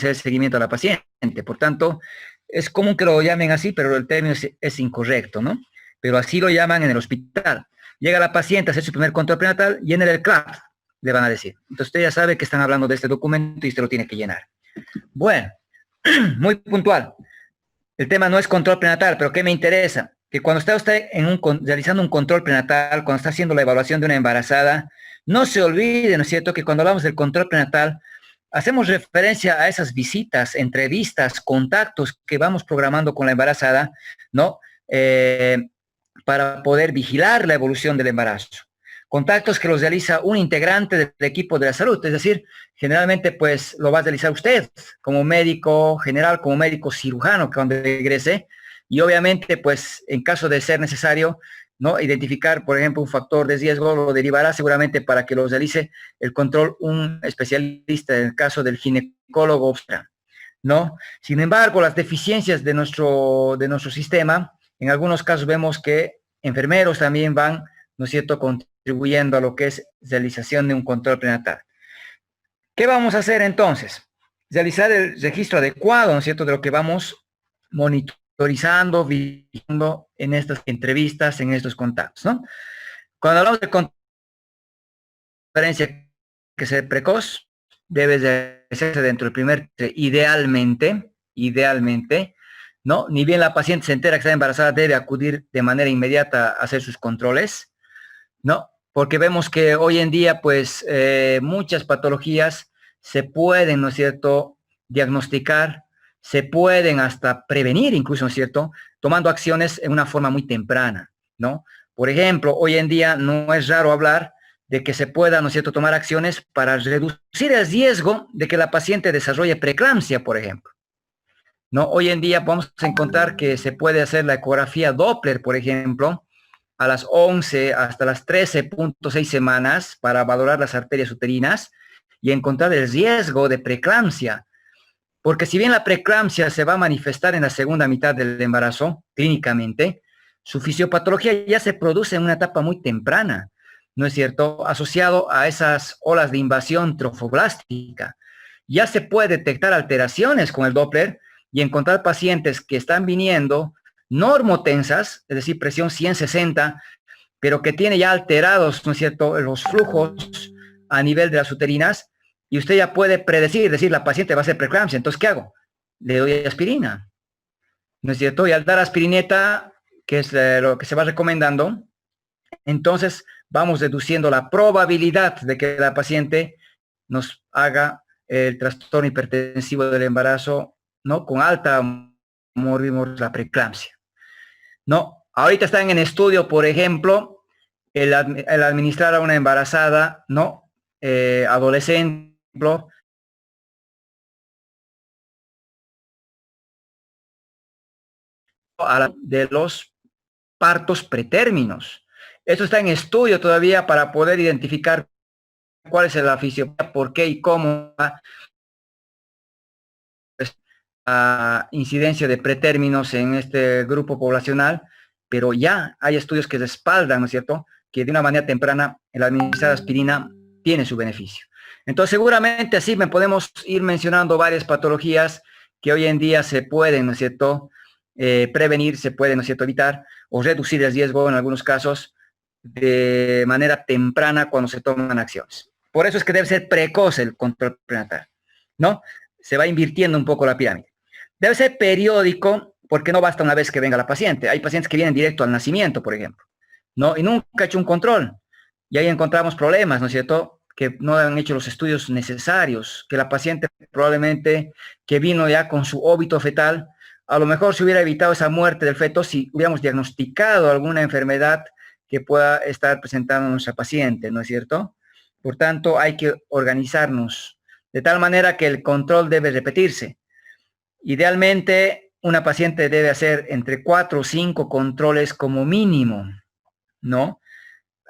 hacer el seguimiento a la paciente. Por tanto, es común que lo llamen así, pero el término es incorrecto, ¿no? Pero así lo llaman en el hospital. Llega la paciente a hacer su primer control prenatal, llene el CLAP, le van a decir. Entonces usted ya sabe que están hablando de este documento y usted lo tiene que llenar. Bueno, muy puntual. El tema no es control prenatal, pero ¿qué me interesa? Que cuando está usted realizando un control prenatal, cuando está haciendo la evaluación de una embarazada, no se olvide, ¿no es cierto?, que cuando hablamos del control prenatal, hacemos referencia a esas visitas, entrevistas, contactos que vamos programando con la embarazada, ¿no? Para poder vigilar la evolución del embarazo. Contactos que los realiza un integrante del equipo de la salud, es decir, generalmente pues lo va a realizar usted como médico general, como médico cirujano cuando regrese, y obviamente pues en caso de ser necesario, ¿no?, identificar, por ejemplo, un factor de riesgo, lo derivará seguramente para que lo realice el control un especialista en el caso del ginecólogo obstetra, ¿no? Sin embargo, las deficiencias de nuestro sistema, en algunos casos vemos que enfermeros también van, ¿no es cierto?, contribuyendo a lo que es realización de un control prenatal. ¿Qué vamos a hacer entonces? Realizar el registro adecuado, ¿no es cierto?, de lo que vamos monitorizando, viendo en estas entrevistas, en estos contactos, ¿no? Cuando hablamos de conferencia que sea precoz, debe de hacerse dentro del primer, idealmente, ¿no? Ni bien la paciente se entera que está embarazada, debe acudir de manera inmediata a hacer sus controles, ¿no? Porque vemos que hoy en día, pues, muchas patologías se pueden, ¿no es cierto?, diagnosticar, se pueden hasta prevenir incluso, ¿no es cierto?, tomando acciones en una forma muy temprana, ¿no? Por ejemplo, hoy en día no es raro hablar de que se pueda, ¿no es cierto?, tomar acciones para reducir el riesgo de que la paciente desarrolle preeclampsia, por ejemplo, ¿no? Hoy en día vamos a encontrar que se puede hacer la ecografía Doppler, por ejemplo, a las 11 hasta las 13.6 semanas para valorar las arterias uterinas y encontrar el riesgo de preeclampsia. Porque si bien la preeclampsia se va a manifestar en la segunda mitad del embarazo, clínicamente, su fisiopatología ya se produce en una etapa muy temprana, ¿no es cierto?, asociado a esas olas de invasión trofoblástica. Ya se puede detectar alteraciones con el Doppler y encontrar pacientes que están viniendo normotensas, es decir, presión 160, pero que tiene ya alterados, ¿no es cierto?, los flujos a nivel de las uterinas, y usted ya puede predecir, decir, la paciente va a hacer preeclampsia, entonces, ¿qué hago? Le doy aspirina, ¿no es cierto? Y al dar aspirineta, que es lo que se va recomendando, entonces vamos reduciendo la probabilidad de que la paciente nos haga el trastorno hipertensivo del embarazo, ¿no?, con alta morbilidad, la preeclampsia, ¿no? Ahorita están en estudio, por ejemplo, el administrar a una embarazada, ¿no?, adolescente, de los partos pretérminos. Esto está en estudio todavía para poder identificar cuál es la fisiología, por qué y cómo la incidencia de pretérminos en este grupo poblacional, pero ya hay estudios que respaldan, ¿no es cierto?, que de una manera temprana el administrar aspirina tiene su beneficio. Entonces, seguramente así me podemos ir mencionando varias patologías que hoy en día se pueden, ¿no es cierto?, prevenir, se pueden, ¿no es cierto?, evitar o reducir el riesgo en algunos casos de manera temprana cuando se toman acciones. Por eso es que debe ser precoz el control prenatal, ¿no? Se va invirtiendo un poco la pirámide. Debe ser periódico, porque no basta una vez que venga la paciente. Hay pacientes que vienen directo al nacimiento, por ejemplo, ¿no? Y nunca ha hecho un control. Y ahí encontramos problemas, ¿no es cierto?, que no han hecho los estudios necesarios, que la paciente probablemente que vino ya con su óbito fetal, a lo mejor se hubiera evitado esa muerte del feto si hubiéramos diagnosticado alguna enfermedad que pueda estar presentando nuestra paciente, ¿no es cierto? Por tanto, hay que organizarnos de tal manera que el control debe repetirse. Idealmente, una paciente debe hacer entre 4 o 5 controles como mínimo, ¿no?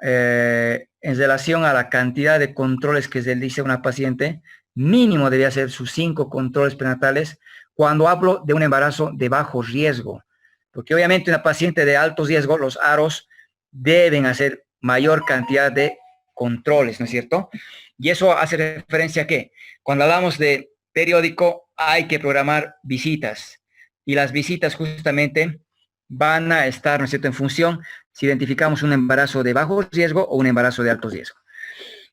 En relación a la cantidad de controles que se dice una paciente, mínimo debe hacer sus 5 controles prenatales cuando hablo de un embarazo de bajo riesgo. Porque obviamente una paciente de alto riesgo, los aros deben hacer mayor cantidad de controles, ¿no es cierto? Y eso hace referencia a que cuando hablamos de periódico hay que programar visitas. Y las visitas justamente van a estar, ¿no es cierto?, en función si identificamos un embarazo de bajo riesgo o un embarazo de alto riesgo.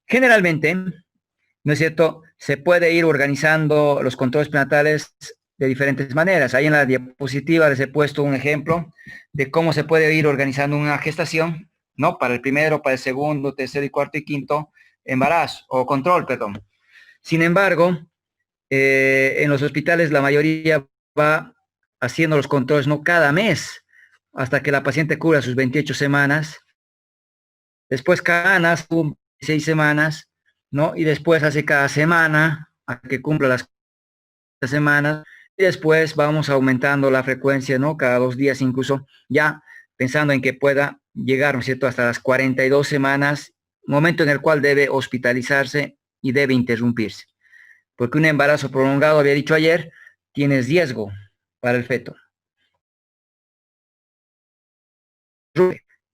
Generalmente, ¿no es cierto?, se puede ir organizando los controles prenatales de diferentes maneras. Ahí en la diapositiva les he puesto un ejemplo de cómo se puede ir organizando una gestación, ¿no? Para el primero, para el segundo, tercero y cuarto y quinto embarazo, o control, perdón. Sin embargo, en los hospitales la mayoría va haciendo los controles no cada mes, hasta que la paciente cubra sus 28 semanas, después cada 6 semanas, ¿no? Y después hace cada semana, a que cumpla las semanas, y después vamos aumentando la frecuencia, ¿no? Cada 2 días incluso, ya pensando en que pueda llegar, ¿no es cierto?, hasta las 42 semanas, momento en el cual debe hospitalizarse y debe interrumpirse. Porque un embarazo prolongado, había dicho ayer, tiene riesgo para el feto.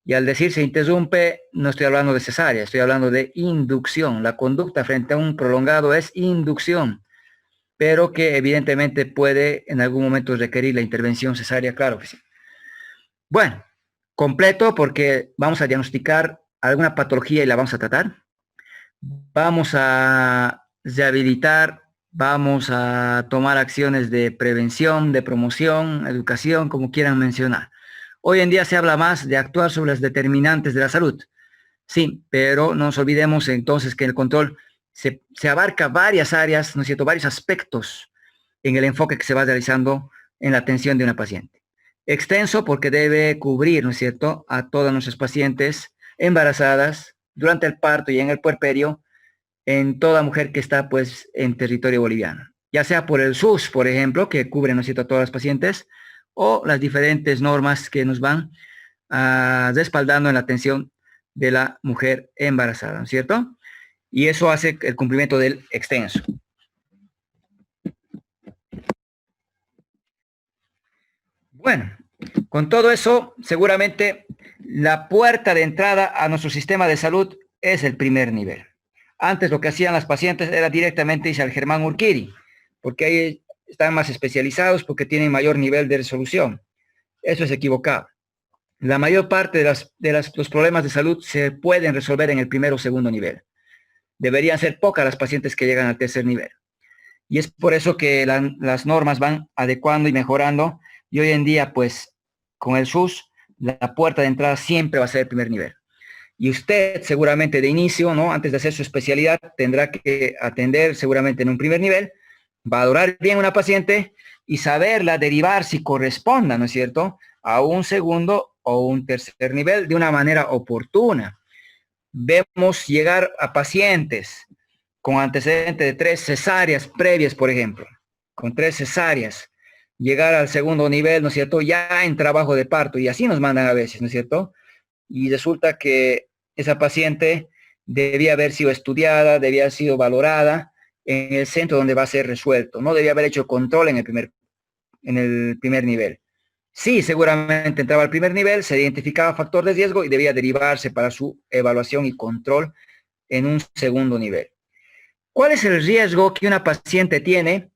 Y al decir se interrumpe, no estoy hablando de cesárea, estoy hablando de inducción. La conducta frente a un prolongado es inducción, pero que evidentemente puede en algún momento requerir la intervención cesárea, claro que sí. Bueno, completo porque vamos a diagnosticar alguna patología y la vamos a tratar. Vamos a rehabilitar, vamos a tomar acciones de prevención, de promoción, educación, como quieran mencionar. Hoy en día se habla más de actuar sobre las determinantes de la salud. Sí, pero no nos olvidemos entonces que el control se abarca varias áreas, ¿no es cierto?, varios aspectos en el enfoque que se va realizando en la atención de una paciente. Extenso porque debe cubrir, ¿no es cierto?, a todas nuestras pacientes embarazadas durante el parto y en el puerperio, en toda mujer que está pues en territorio boliviano, ya sea por el SUS, por ejemplo, que cubre, ¿no es cierto?, a todas las pacientes, o las diferentes normas que nos van respaldando en la atención de la mujer embarazada, ¿no es cierto? Y eso hace el cumplimiento del extenso. Bueno, con todo eso, seguramente la puerta de entrada a nuestro sistema de salud es el primer nivel. Antes lo que hacían las pacientes era directamente irse al Germán Urquiri, porque ahí están más especializados, porque tienen mayor nivel de resolución. Eso es equivocado. La mayor parte de los problemas de salud se pueden resolver en el primer o segundo nivel. Deberían ser pocas las pacientes que llegan al tercer nivel. Y es por eso que las normas van adecuando y mejorando. Y hoy en día, pues, con el SUS, la puerta de entrada siempre va a ser el primer nivel. Y usted seguramente de inicio, ¿no?, antes de hacer su especialidad, tendrá que atender seguramente en un primer nivel, valorar bien una paciente y saberla derivar si corresponda, ¿no es cierto?, a un segundo o un tercer nivel de una manera oportuna. Vemos llegar a pacientes con antecedente de 3 cesáreas previas, por ejemplo, con 3 cesáreas, llegar al segundo nivel, ¿no es cierto?, ya en trabajo de parto, y así nos mandan a veces, ¿no es cierto?, y resulta que esa paciente debía haber sido estudiada, debía haber sido valorada en el centro donde va a ser resuelto, no debía haber hecho control en el primer nivel. Sí, seguramente entraba al primer nivel, se identificaba factor de riesgo y debía derivarse para su evaluación y control en un segundo nivel. ¿Cuál es el riesgo que una paciente tiene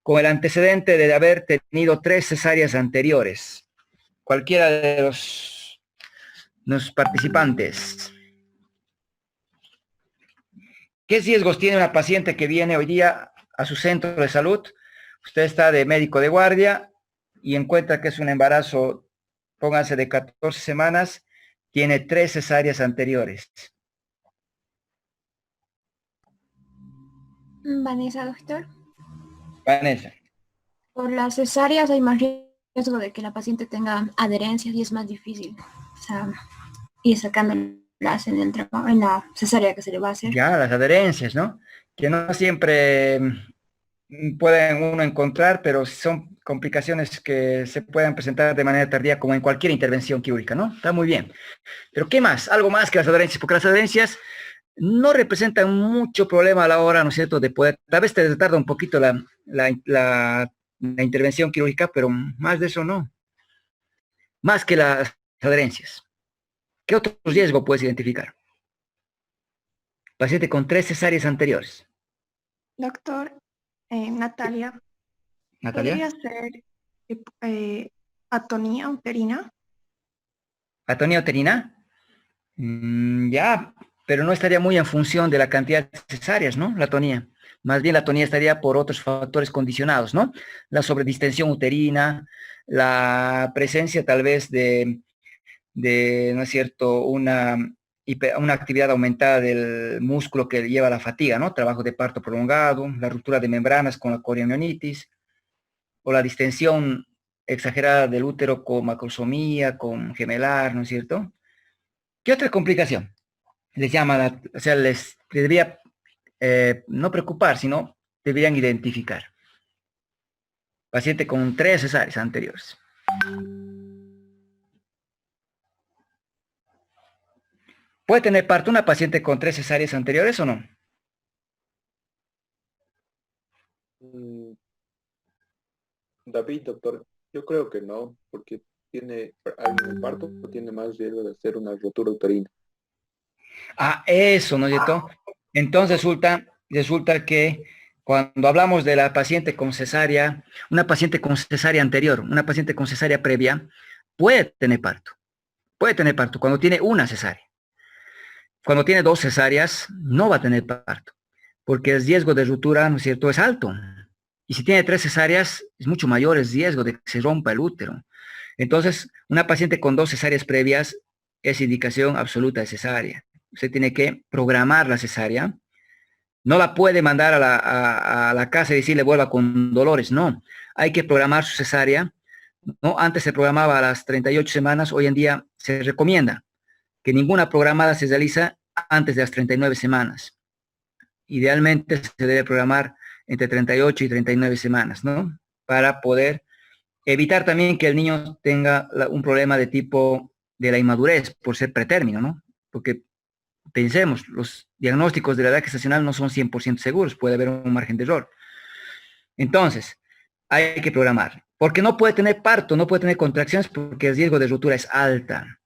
con el antecedente de haber tenido 3 cesáreas anteriores? Cualquiera de los participantes. ¿Qué riesgos tiene una paciente que viene hoy día a su centro de salud? Usted está de médico de guardia y encuentra que es un embarazo, pónganse, de 14 semanas, tiene 3 cesáreas anteriores. Vanessa, doctor. Vanessa. Por las cesáreas hay más riesgo de que la paciente tenga adherencias y es más difícil, o sea, ir sacándolas en la cesárea que se le va a hacer. Ya, las adherencias, ¿no? Que no siempre pueden uno encontrar, pero son complicaciones que se pueden presentar de manera tardía como en cualquier intervención quirúrgica, ¿no? Está muy bien. Pero ¿qué más? Algo más que las adherencias, porque las adherencias no representan mucho problema a la hora, ¿no es cierto?, de poder, tal vez te tarda un poquito la intervención quirúrgica, pero más de eso no. Más que las adherencias. ¿Qué otro riesgo puedes identificar? Paciente con 3 cesáreas anteriores. Doctor, Natalia, Natalia. ¿podría ser atonía uterina? ¿Atonía uterina? Ya, pero no estaría muy en función de la cantidad de cesáreas, ¿no? La atonía. Más bien la atonía estaría por otros factores condicionados, ¿no? La sobredistensión uterina, la presencia tal vez de ¿no es cierto?, una actividad aumentada del músculo que lleva a la fatiga, ¿no? Trabajo de parto prolongado, la ruptura de membranas con la corionionitis, o la distensión exagerada del útero con macrosomía, con gemelar, ¿no es cierto? ¿Qué otra complicación les llama, o sea, les debería no preocupar, sino deberían identificar? Paciente con 3 cesáreas anteriores. ¿Puede tener parto una paciente con 3 cesáreas anteriores o no? David, doctor, yo creo que no, porque alguien en el parto tiene más riesgo de hacer una rotura uterina. Ah, eso, ¿no es cierto? Entonces resulta que cuando hablamos de la paciente con cesárea, una paciente con cesárea anterior, una paciente con cesárea previa, puede tener parto. Puede tener parto cuando tiene una cesárea. Cuando tiene 2 cesáreas, no va a tener parto, porque el riesgo de ruptura, ¿no es cierto?, es alto. Y si tiene 3 cesáreas, es mucho mayor el riesgo de que se rompa el útero. Entonces, una paciente con 2 cesáreas previas es indicación absoluta de cesárea. Usted tiene que programar la cesárea. No la puede mandar a la casa y decirle vuelva con dolores. No, hay que programar su cesárea. ¿No? Antes se programaba a las 38 semanas, hoy en día se recomienda que ninguna programada se realiza antes de las 39 semanas. Idealmente se debe programar entre 38 y 39 semanas, ¿no? Para poder evitar también que el niño tenga un problema de tipo de la inmadurez por ser pretérmino, ¿no? Porque pensemos, los diagnósticos de la edad gestacional no son 100% seguros, puede haber un margen de error. Entonces, hay que programar. Porque no puede tener parto, no puede tener contracciones porque el riesgo de ruptura es alta.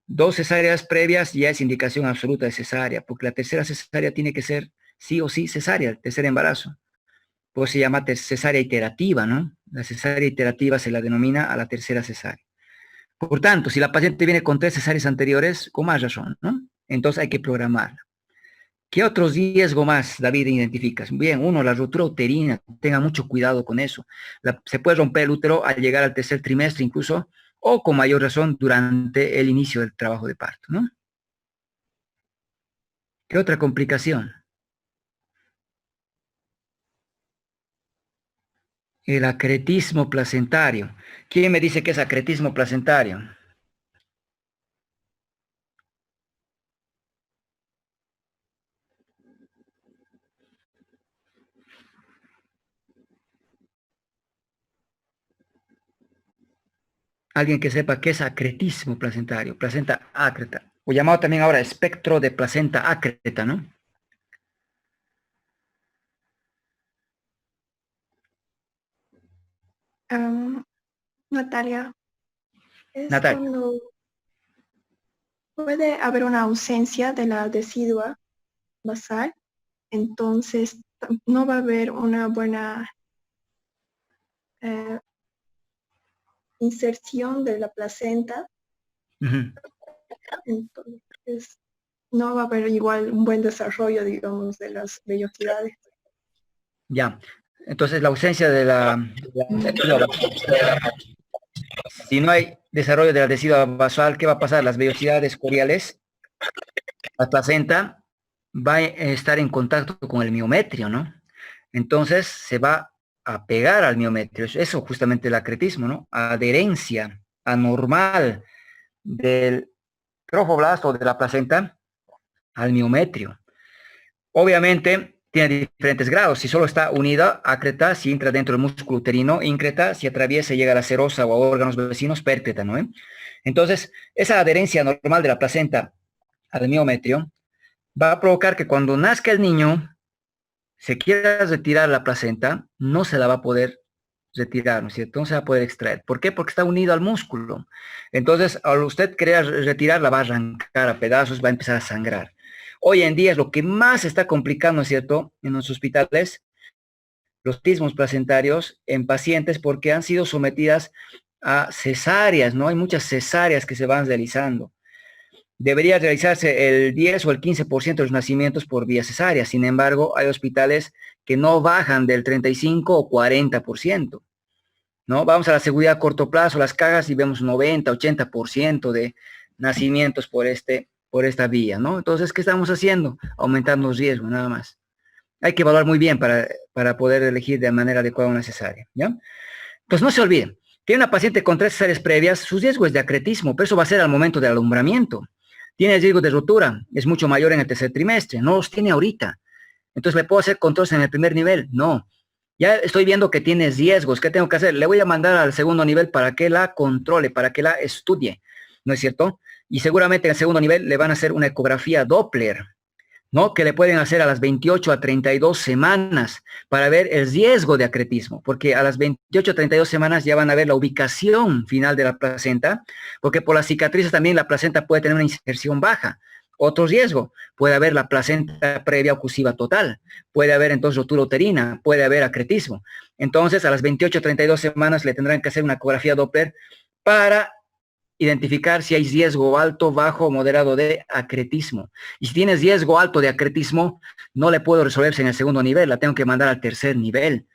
2 cesáreas previas ya es indicación absoluta de cesárea, porque la tercera cesárea tiene que ser sí o sí cesárea, el tercer embarazo. Pues se llama cesárea iterativa, ¿no? La cesárea iterativa se la denomina a la tercera cesárea. Por tanto, si la paciente viene con 3 cesáreas anteriores, con más razón, ¿no? Entonces hay que programarla. ¿Qué otros riesgos más, David, identificas? Bien, uno, la ruptura uterina, tenga mucho cuidado con eso. Se puede romper el útero al llegar al tercer trimestre incluso, o con mayor razón durante el inicio del trabajo de parto, ¿no? ¿Qué otra complicación? El acretismo placentario. ¿Quién me dice que es acretismo placentario? Alguien que sepa qué es acretismo placentario, placenta ácreta, o llamado también ahora espectro de placenta ácreta, ¿no? Natalia, es Natalia. cuando puede haber una ausencia de la decidua basal, entonces no va a haber una buena inserción de la placenta, entonces no va a haber igual un buen desarrollo, digamos, de las vellosidades. Ya, entonces la ausencia de si no hay desarrollo de la decidua basal, ¿qué va a pasar? Las vellosidades coriales, la placenta va a estar en contacto con el miometrio, ¿no? Entonces se va a pegar al miometrio. Eso justamente el acretismo, ¿no? Adherencia anormal del trofoblasto o de la placenta al miometrio. Obviamente tiene diferentes grados. Si solo está unida, acreta, si entra dentro del músculo uterino, íncreta, si atraviesa y llega a la serosa o a órganos vecinos, pércreta, ¿no? Entonces, esa adherencia normal de la placenta al miometrio va a provocar que cuando nazca el niño, se quiera retirar la placenta, no se la va a poder retirar, ¿no es cierto? No se va a poder extraer. ¿Por qué? Porque está unido al músculo. Entonces, al usted querer retirarla, va a arrancar a pedazos, va a empezar a sangrar. Hoy en día es lo que más se está complicando, ¿no es cierto?, en los hospitales, los tismos placentarios en pacientes porque han sido sometidas a cesáreas, ¿no? Hay muchas cesáreas que se van realizando. Debería realizarse el 10 o el 15% de los nacimientos por vía cesárea. Sin embargo, hay hospitales que no bajan del 35 o 40%, ¿no? Vamos a la seguridad a corto plazo, las cajas, y vemos 90, 80% de nacimientos por esta vía, ¿no? Entonces, ¿qué estamos haciendo? Aumentando los riesgos, nada más. Hay que evaluar muy bien para poder elegir de manera adecuada una cesárea, ¿ya? Entonces, no se olviden, tiene una paciente con 3 cesáreas previas, su riesgo es de acretismo, pero eso va a ser al momento del alumbramiento. Tiene riesgo de rotura, es mucho mayor en el tercer trimestre, no los tiene ahorita. Entonces, ¿le puedo hacer controles en el primer nivel? No. Ya estoy viendo que tiene riesgos, ¿qué tengo que hacer? Le voy a mandar al segundo nivel para que la controle, para que la estudie, ¿no es cierto? Y seguramente en el segundo nivel le van a hacer una ecografía Doppler, ¿no? Que le pueden hacer a las 28 a 32 semanas para ver el riesgo de acretismo, porque a las 28 a 32 semanas ya van a ver la ubicación final de la placenta, porque por las cicatrices también la placenta puede tener una inserción baja. Otro riesgo, puede haber la placenta previa oclusiva total, puede haber entonces rotura uterina, puede haber acretismo. Entonces a las 28 a 32 semanas le tendrán que hacer una ecografía Doppler para identificar si hay riesgo alto, bajo o moderado de acretismo. Y si tienes riesgo alto de acretismo, no le puedo resolverse en el segundo nivel, la tengo que mandar al tercer nivel,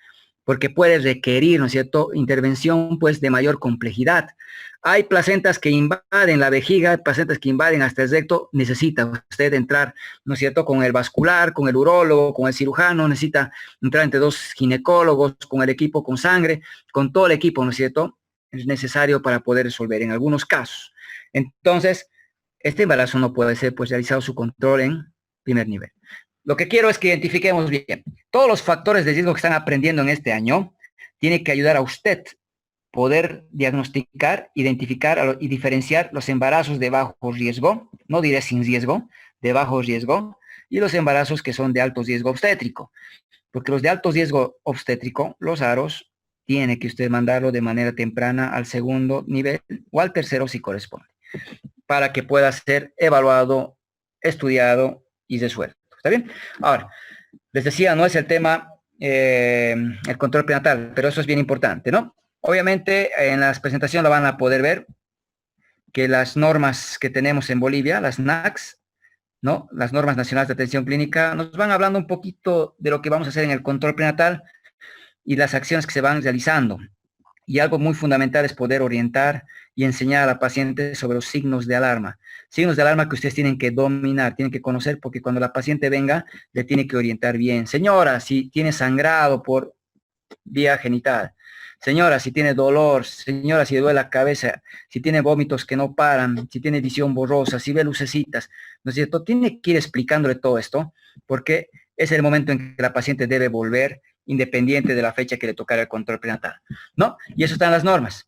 porque puede requerir, ¿no es cierto?, intervención pues de mayor complejidad. Hay placentas que invaden la vejiga, hay placentas que invaden hasta el recto, necesita usted entrar, ¿no es cierto?, con el vascular, con el urólogo, con el cirujano, necesita entrar entre 2 ginecólogos, con el equipo, con sangre, con todo el equipo, ¿no es cierto?, es necesario para poder resolver en algunos casos. Entonces, este embarazo no puede ser pues realizado su control en primer nivel. Lo que quiero es que identifiquemos bien. Todos los factores de riesgo que están aprendiendo en este año tienen que ayudar a usted poder diagnosticar, identificar y diferenciar los embarazos de bajo riesgo, no diré sin riesgo, de bajo riesgo, y los embarazos que son de alto riesgo obstétrico. Porque los de alto riesgo obstétrico, los AROS, tiene que usted mandarlo de manera temprana al segundo nivel o al tercero si corresponde, para que pueda ser evaluado, estudiado y resuelto. ¿Está bien? Ahora, les decía, no es el tema el control prenatal, pero eso es bien importante, ¿no? Obviamente en las presentaciones lo van a poder ver, que las normas que tenemos en Bolivia, las NACs, ¿no? Las normas nacionales de atención clínica, nos van hablando un poquito de lo que vamos a hacer en el control prenatal y las acciones que se van realizando. Y algo muy fundamental es poder orientar y enseñar a la paciente sobre los signos de alarma. Signos de alarma que ustedes tienen que dominar, tienen que conocer, porque cuando la paciente venga, le tiene que orientar bien. Señora, si tiene sangrado por vía genital. Señora, si tiene dolor. Señora, si le duele la cabeza. Si tiene vómitos que no paran. Si tiene visión borrosa. Si ve lucecitas. ¿No es cierto? Tiene que ir explicándole todo esto, porque es el momento en que la paciente debe volver, independiente de la fecha que le tocara el control prenatal, ¿no? Y eso está en las normas.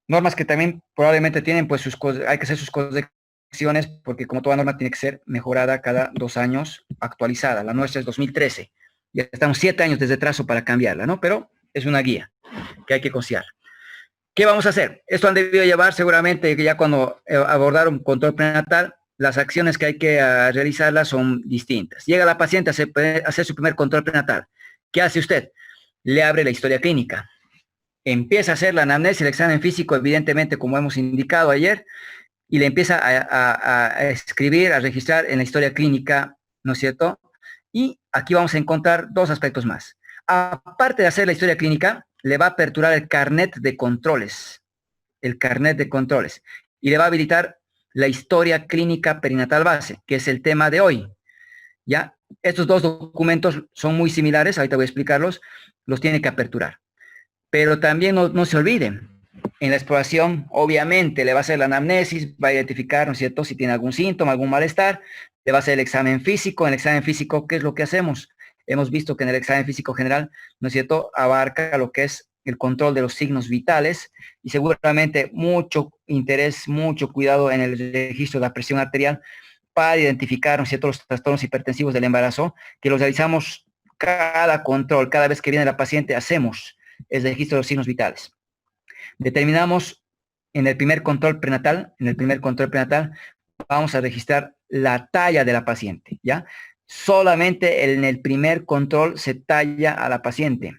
Normas que también probablemente tienen, pues, hay que hacer sus correcciones, porque como toda norma tiene que ser mejorada cada 2 años, actualizada. La nuestra es 2013. Ya estamos 7 años de retraso para cambiarla, ¿no? Pero es una guía que hay que considerar. ¿Qué vamos a hacer? Esto han debido llevar seguramente que ya cuando abordaron control prenatal, las acciones que hay que realizarlas son distintas. Llega la paciente a hacer su primer control prenatal. ¿Qué hace usted? Le abre la historia clínica. Empieza a hacer la anamnesis, el examen físico, evidentemente, como hemos indicado ayer, y le empieza a escribir, a registrar en la historia clínica, ¿no es cierto? Y aquí vamos a encontrar 2 aspectos más. Aparte de hacer la historia clínica, le va a aperturar el carnet de controles. El carnet de controles. Y le va a habilitar la historia clínica perinatal base, que es el tema de hoy. ¿Ya? Estos 2 documentos son muy similares, ahorita voy a explicarlos, los tiene que aperturar. Pero también no se olviden, en la exploración, obviamente, le va a hacer la anamnesis, va a identificar, ¿no es cierto?, si tiene algún síntoma, algún malestar, le va a hacer el examen físico. En el examen físico, ¿qué es lo que hacemos? Hemos visto que en el examen físico general, ¿no es cierto?, abarca lo que es el control de los signos vitales y seguramente mucho interés, mucho cuidado en el registro de la presión arterial para identificar, ¿no es cierto?, los trastornos hipertensivos del embarazo, que los realizamos cada control, cada vez que viene la paciente, hacemos el registro de los signos vitales. Determinamos en el primer control prenatal, vamos a registrar la talla de la paciente, ¿ya? solamente en el primer control se talla a la paciente,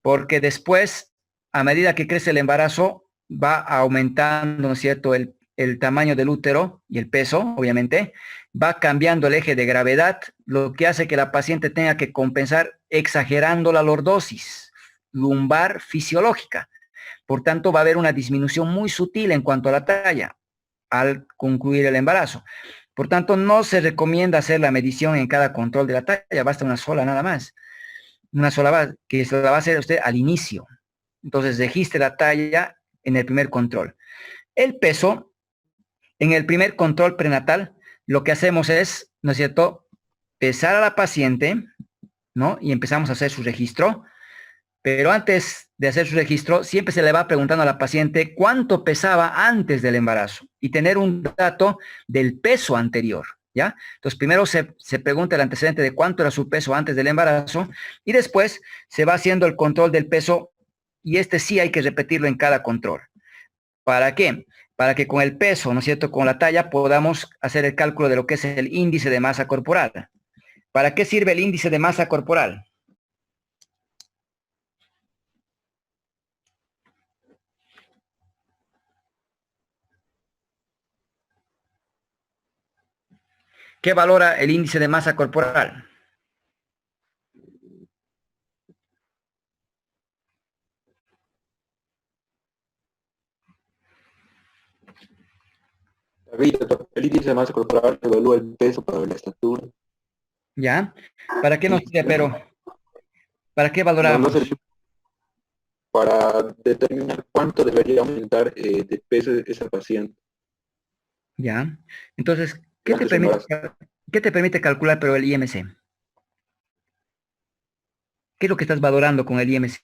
porque después, a medida que crece el embarazo, va aumentando, ¿no es cierto?, el tamaño del útero y el peso, obviamente, va cambiando el eje de gravedad, lo que hace que la paciente tenga que compensar exagerando la lordosis lumbar fisiológica. Por tanto, va a haber una disminución muy sutil en cuanto a la talla al concluir el embarazo. Por tanto, no se recomienda hacer la medición en cada control de la talla, basta una sola nada más. Una sola base, que se la va a hacer usted al inicio. Entonces, registre la talla en el primer control. El peso, en el primer control prenatal, lo que hacemos es, ¿no es cierto?, pesar a la paciente, ¿no? Y empezamos a hacer su registro. Pero antes de hacer su registro, siempre se le va preguntando a la paciente cuánto pesaba antes del embarazo y tener un dato del peso anterior, ¿ya? Entonces, primero se pregunta el antecedente de cuánto era su peso antes del embarazo y después se va haciendo el control del peso y este sí hay que repetirlo en cada control. ¿Para qué? Para que con el peso, ¿no es cierto?, con la talla podamos hacer el cálculo de lo que es el índice de masa corporal. ¿Para qué sirve el índice de masa corporal? ¿Qué valora el índice de masa corporal? David, el índice de masa corporal evalúa el peso para la estatura. ¿Ya? ¿Para qué nos sirve, pero? ¿Para qué No, no valoramos? sirve para determinar cuánto debería aumentar de peso esa paciente ¿Ya? Entonces, durante su embarazo. ¿qué te permite calcular, pero el IMC? ¿Qué es lo que estás valorando con el IMC?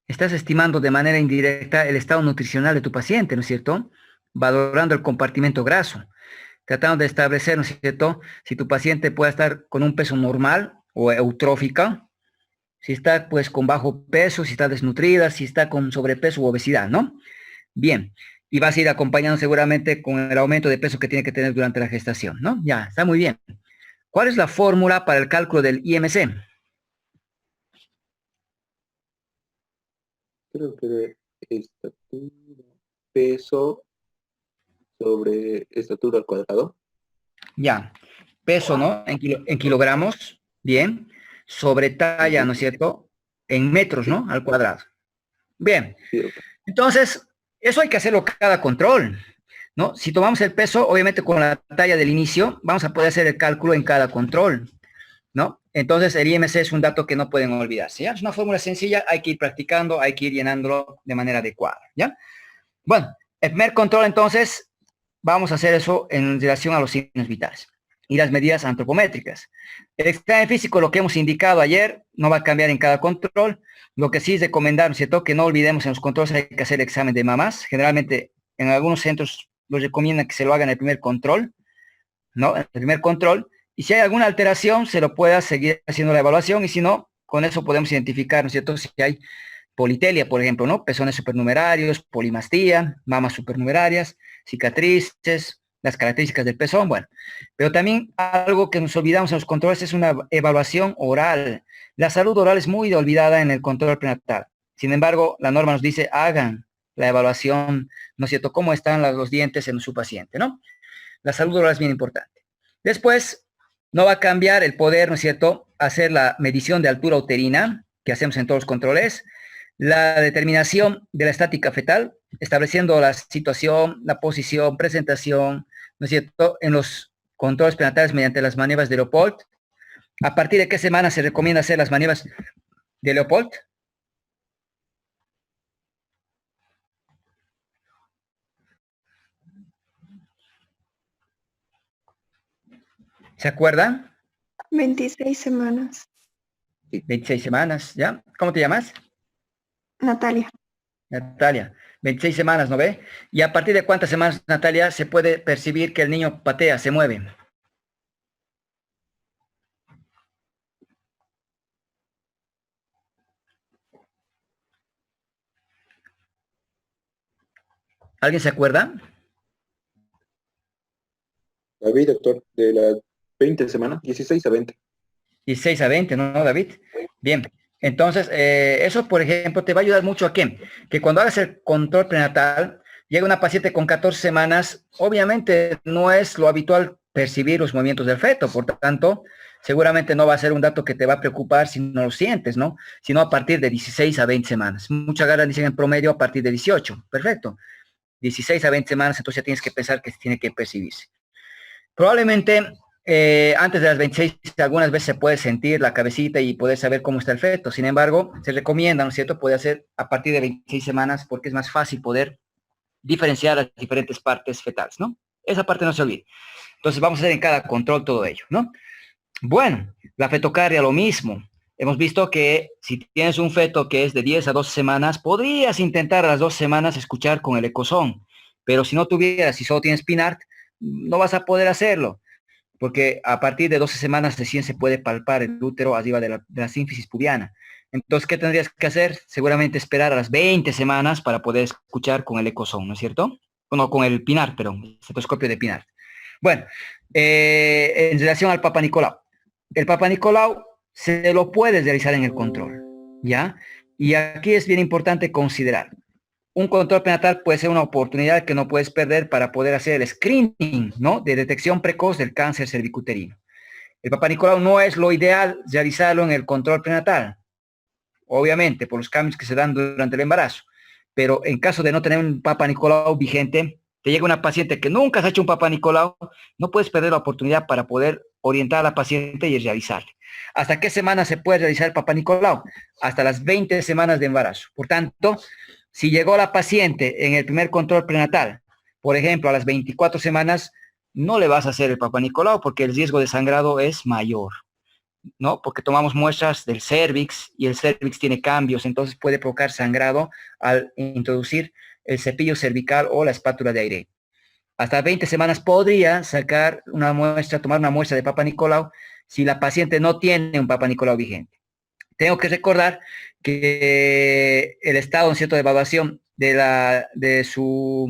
Estás estimando de manera indirecta el estado nutricional de tu paciente, ¿no es cierto? Valorando el compartimento graso, tratando de establecer, ¿no es cierto?, si tu paciente puede estar con un peso normal o eutrófica, si está pues con bajo peso, si está desnutrida, si está con sobrepeso u obesidad, ¿no? Bien, y vas a ir acompañando seguramente con el aumento de peso que tiene que tener durante la gestación, ¿no? Ya, está muy bien. ¿Cuál es la fórmula para el cálculo del IMC? Creo que de estatura, peso sobre estatura al cuadrado. Ya, peso, ¿no? En kilogramos, bien, sobre talla, ¿no es cierto? En metros, ¿no? Al cuadrado. Bien, Sí, ok. entonces, eso hay que hacerlo cada control, ¿no? Si tomamos el peso, obviamente con la talla del inicio, vamos a poder hacer el cálculo en cada control, ¿no? Entonces, el IMC es un dato que no pueden olvidarse, ¿ya? Es una fórmula sencilla, hay que ir practicando, hay que ir llenándolo de manera adecuada, ¿ya? Bueno, el primer control, entonces, vamos a hacer eso en relación a los signos vitales y las medidas antropométricas. El examen físico, lo que hemos indicado ayer, no va a cambiar en cada control. Lo que sí es recomendar, ¿no es cierto?, que no olvidemos en los controles hay que hacer el examen de mamás. Generalmente, en algunos centros los recomiendan que se lo hagan en el primer control, ¿no? En el primer control. Y si hay alguna alteración, se lo pueda seguir haciendo la evaluación y si no, con eso podemos identificar, ¿no es cierto?, si hay politelia, por ejemplo, ¿no? Pezones supernumerarios, polimastía, mamas supernumerarias, cicatrices, las características del pezón, bueno. Pero también algo que nos olvidamos en los controles es una evaluación oral. La salud oral es muy olvidada en el control prenatal. Sin embargo, la norma nos dice, hagan la evaluación, ¿no es cierto?, cómo están los dientes en su paciente, ¿no? La salud oral es bien importante. Después, no va a cambiar el poder, ¿no es cierto?, hacer la medición de altura uterina, que hacemos en todos los controles, la determinación de la estática fetal, estableciendo la situación, la posición, presentación, ¿no es cierto?, en los controles prenatales mediante las maniobras de Leopold. ¿A partir de qué semana se recomienda hacer las maniobras de Leopold? ¿Se acuerdan? 26 semanas. 26 semanas, ¿ya? ¿Cómo te llamas? Natalia. Natalia, 26 semanas, ¿no ve? ¿Y a partir de cuántas semanas, Natalia, se puede percibir que el niño patea, se mueve? ¿Alguien se acuerda? David, doctor, de las 20 semanas, 16 a 20. 16 a 20, ¿no, David? Bien. Entonces, eso, por ejemplo, te va a ayudar mucho a qué? Que cuando hagas el control prenatal, llega una paciente con 14 semanas, obviamente no es lo habitual percibir los movimientos del feto, por tanto, seguramente no va a ser un dato que te va a preocupar si no lo sientes, ¿no? Sino a partir de 16 a 20 semanas. Muchas ganas dicen en promedio a partir de 18. Perfecto. 16 a 20 semanas, entonces ya tienes que pensar que tiene que percibirse. Probablemente antes de las 26 algunas veces se puede sentir la cabecita y poder saber cómo está el feto. Sin embargo, se recomienda, ¿no es cierto?, puede hacer a partir de 26 semanas porque es más fácil poder diferenciar las diferentes partes fetales, ¿no? Esa parte no se olvide. Entonces vamos a hacer en cada control todo ello, ¿no? Bueno, la fetocardia lo mismo. Hemos visto que si tienes un feto que es de 10 a 12 semanas, podrías intentar a las 2 semanas escuchar con el ecosón, pero si no tuvieras, si solo tienes PINART, no vas a poder hacerlo, porque a partir de 12 semanas recién se puede palpar el útero arriba de la sínfisis pubiana. Entonces, ¿qué tendrías que hacer? Seguramente esperar a las 20 semanas para poder escuchar con el ecosón, ¿no es cierto? No, con el PINART, perdón, el estetoscopio de PINART. Bueno, en relación al Papa Nicolau. El Papa Nicolau se lo puedes realizar en el control, ¿ya? Y aquí es bien importante considerar. Un control prenatal puede ser una oportunidad que no puedes perder para poder hacer el screening, ¿no?, de detección precoz del cáncer cervicuterino. El Papa Nicolau no es lo ideal realizarlo en el control prenatal, obviamente, por los cambios que se dan durante el embarazo. Pero en caso de no tener un Papa Nicolau vigente, te llega una paciente que nunca has hecho un Papa Nicolau, no puedes perder la oportunidad para poder orientar a la paciente y realizarle. ¿Hasta qué semana se puede realizar el Papa Nicolau? Hasta las 20 semanas de embarazo. Por tanto, si llegó la paciente en el primer control prenatal, por ejemplo, a las 24 semanas, no le vas a hacer el Papa Nicolau porque el riesgo de sangrado es mayor, ¿no? Porque tomamos muestras del cervix y el cervix tiene cambios, entonces puede provocar sangrado al introducir el cepillo cervical o la espátula de aire. Hasta 20 semanas podría sacar una muestra, tomar una muestra de Papa Nicolau si la paciente no tiene un Papa Nicolau vigente. Tengo que recordar que el estado, ¿no es cierto?, de evaluación de su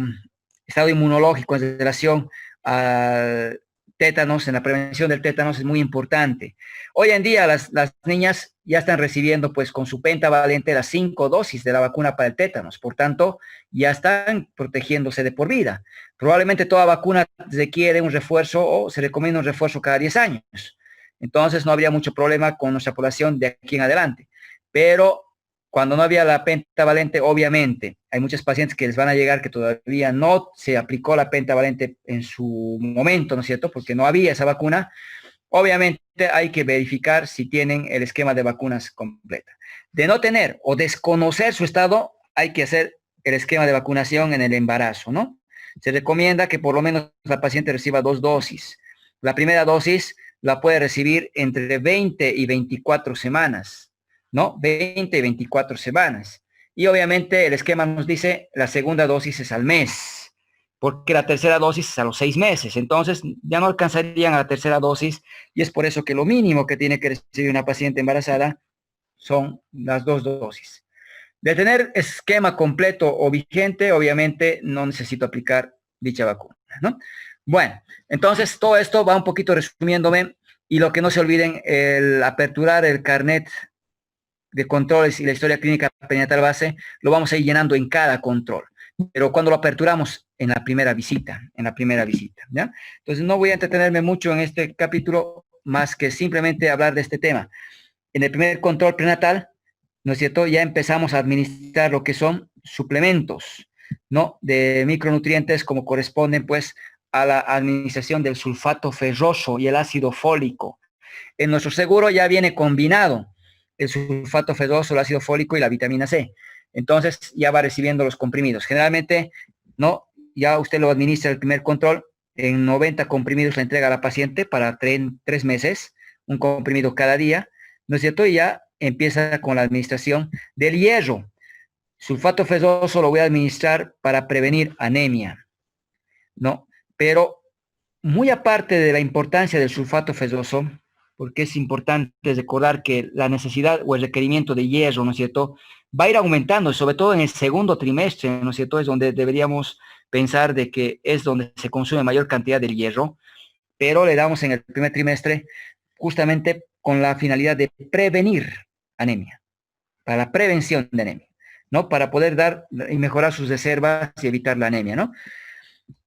estado inmunológico en relación al tétanos, en la prevención del tétanos es muy importante. Hoy en día las niñas ya están recibiendo pues con su pentavalente las 5 dosis de la vacuna para el tétanos, por tanto ya están protegiéndose de por vida. Probablemente toda vacuna requiere un refuerzo o se recomienda un refuerzo cada 10 años. Entonces no habría mucho problema con nuestra población de aquí en adelante. Pero cuando no había la pentavalente, obviamente, hay muchos pacientes que les van a llegar que todavía no se aplicó la pentavalente en su momento, ¿no es cierto? Porque no había esa vacuna. Obviamente hay que verificar si tienen el esquema de vacunas completa. De no tener o desconocer su estado, hay que hacer el esquema de vacunación en el embarazo, ¿no? Se recomienda que por lo menos la paciente reciba 2 dosis. La primera dosis la puede recibir entre 20 y 24 semanas, ¿no? 20 y 24 semanas. Y obviamente el esquema nos dice la segunda dosis es al mes, porque la tercera dosis es a los 6 meses. Entonces ya no alcanzarían a la tercera dosis y es por eso que lo mínimo que tiene que recibir una paciente embarazada son las 2 dosis. De tener esquema completo o vigente, obviamente no necesito aplicar dicha vacuna, ¿no? Bueno, entonces todo esto va un poquito resumiéndome y lo que no se olviden, el aperturar el carnet de controles y la historia clínica prenatal base, lo vamos a ir llenando en cada control. Pero cuando lo aperturamos en la primera visita, ¿ya? Entonces no voy a entretenerme mucho en este capítulo, más que simplemente hablar de este tema. En el primer control prenatal, ¿no es cierto?, ya empezamos a administrar lo que son suplementos, ¿no?, de micronutrientes como corresponden, pues, a la administración del sulfato ferroso y el ácido fólico. En nuestro seguro ya viene combinado el sulfato ferroso, el ácido fólico y la vitamina C. Entonces ya va recibiendo los comprimidos. Generalmente, ¿no?, ya usted lo administra el primer control, en 90 comprimidos le entrega a la paciente para 3 meses, un comprimido cada día, ¿no es cierto? Y ya empieza con la administración del hierro. Sulfato ferroso lo voy a administrar para prevenir anemia, ¿no? Pero muy aparte de la importancia del sulfato ferroso, porque es importante recordar que la necesidad o el requerimiento de hierro, ¿no es cierto?, va a ir aumentando, sobre todo en el segundo trimestre, ¿no es cierto?, es donde deberíamos pensar de que es donde se consume mayor cantidad del hierro, pero le damos en el primer trimestre justamente con la finalidad de prevenir anemia, para la prevención de anemia, ¿no? Para poder dar y mejorar sus reservas y evitar la anemia, ¿no?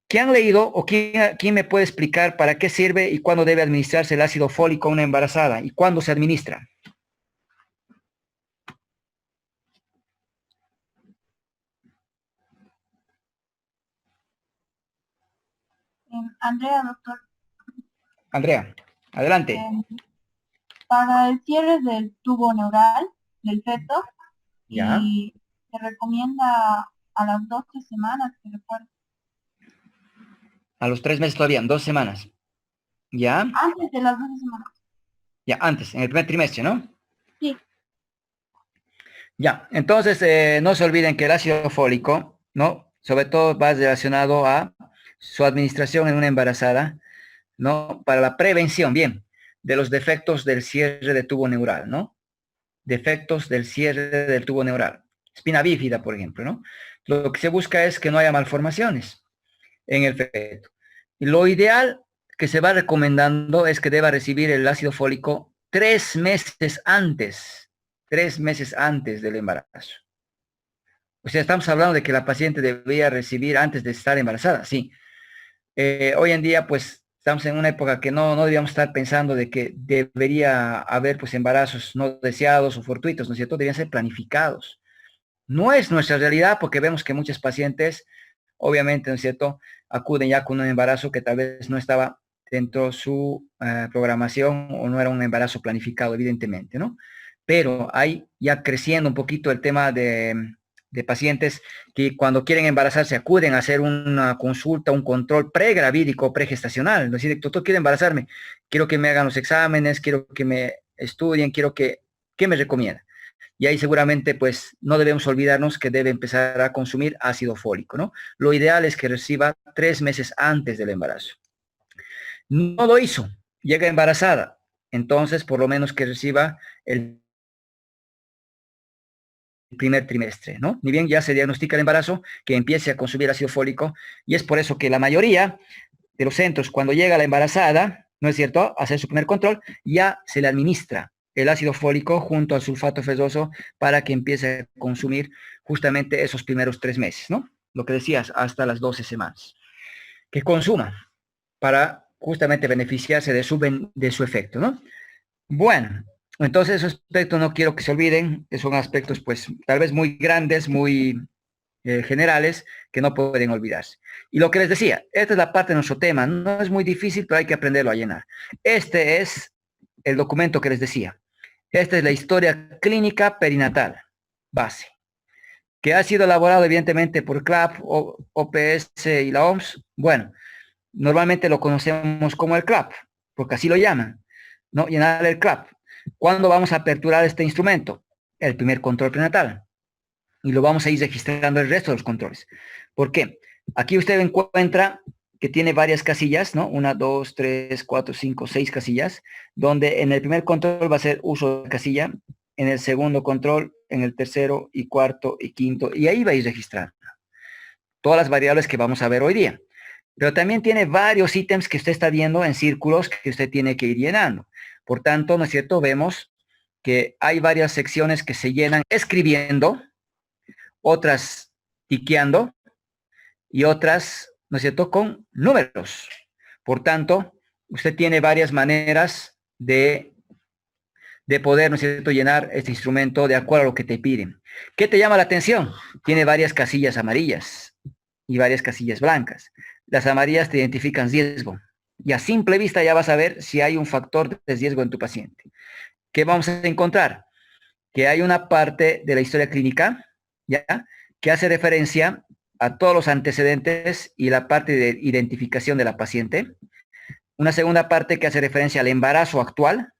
¿Qué han leído o quién me puede explicar para qué sirve y cuándo debe administrarse el ácido fólico a una embarazada y cuándo se administra? Andrea, doctor. Andrea, adelante. Para el cierre del tubo neural del feto, ¿Ya? y se recomienda a las 12 semanas, que recuerdo. A los 3 meses todavía, 2 semanas. ¿Ya? Antes de las 12 semanas. Ya, antes, en el primer trimestre, ¿no? Sí. Ya, entonces no se olviden que el ácido fólico, ¿no? Sobre todo va relacionado a su administración en una embarazada, ¿no? Para la prevención, bien, de los defectos del cierre de tubo neural, ¿no? Defectos del cierre del tubo neural. Espina bífida, por ejemplo, ¿no? Lo que se busca es que no haya malformaciones en el feto. Y lo ideal que se va recomendando es que deba recibir el ácido fólico 3 meses antes, 3 meses antes del embarazo. O sea, estamos hablando de que la paciente debería recibir antes de estar embarazada, sí. Hoy en día, pues, estamos en una época que no deberíamos estar pensando de que debería haber, pues, embarazos no deseados o fortuitos, ¿no es cierto? Deberían ser planificados. No es nuestra realidad porque vemos que muchos pacientes, obviamente, ¿no es cierto?, acuden ya con un embarazo que tal vez no estaba dentro de su programación o no era un embarazo planificado, evidentemente, ¿no? Pero hay ya creciendo un poquito el tema de pacientes que cuando quieren embarazarse acuden a hacer una consulta, un control pregravídico, pregestacional. Es decir, doctor, quiero embarazarme, quiero que me hagan los exámenes, quiero que me estudien, ¿qué me recomienda? Y ahí seguramente, pues, no debemos olvidarnos que debe empezar a consumir ácido fólico, ¿no? Lo ideal es que reciba 3 meses antes del embarazo. No lo hizo, llega embarazada, entonces por lo menos que reciba el primer trimestre, ¿no? Ni bien ya se diagnostica el embarazo, que empiece a consumir ácido fólico, y es por eso que la mayoría de los centros, cuando llega la embarazada, ¿no es cierto?, a hacer su primer control, ya se le administra el ácido fólico junto al sulfato ferroso para que empiece a consumir justamente esos primeros 3 meses, ¿no? Lo que decías, hasta las 12 semanas. Que consuma para justamente beneficiarse de su efecto, ¿no? Bueno, entonces esos aspectos no quiero que se olviden, que son aspectos pues tal vez muy grandes, muy generales, que no pueden olvidarse. Y lo que les decía, esta es la parte de nuestro tema, no es muy difícil, pero hay que aprenderlo a llenar. Este es el documento que les decía. Esta es la historia clínica perinatal, base, que ha sido elaborado evidentemente por CLAP, OPS y la OMS. Bueno, normalmente lo conocemos como el CLAP, porque así lo llaman, ¿no? Llenar el CLAP. ¿Cuándo vamos a aperturar este instrumento? El primer control prenatal. Y lo vamos a ir registrando el resto de los controles. ¿Por qué? Aquí usted encuentra que tiene varias casillas, ¿no? 1, 2, 3, 4, 5, 6 casillas, donde en el primer control va a ser uso de casilla, en el segundo control, en el tercero y cuarto y quinto, y ahí va a ir registrando todas las variables que vamos a ver hoy día. Pero también tiene varios ítems que usted está viendo en círculos que usted tiene que ir llenando. Por tanto, ¿no es cierto? Vemos que hay varias secciones que se llenan escribiendo, otras tiqueando y otras, ¿no es cierto?, con números. Por tanto, usted tiene varias maneras de poder, ¿no es cierto?, llenar este instrumento de acuerdo a lo que te piden. ¿Qué te llama la atención? Tiene varias casillas amarillas y varias casillas blancas. Las amarillas te identifican riesgo. Y a simple vista ya vas a ver si hay un factor de riesgo en tu paciente. ¿Qué vamos a encontrar? Que hay una parte de la historia clínica, ¿ya?, que hace referencia a todos los antecedentes y la parte de identificación de la paciente. Una segunda parte que hace referencia al embarazo actual,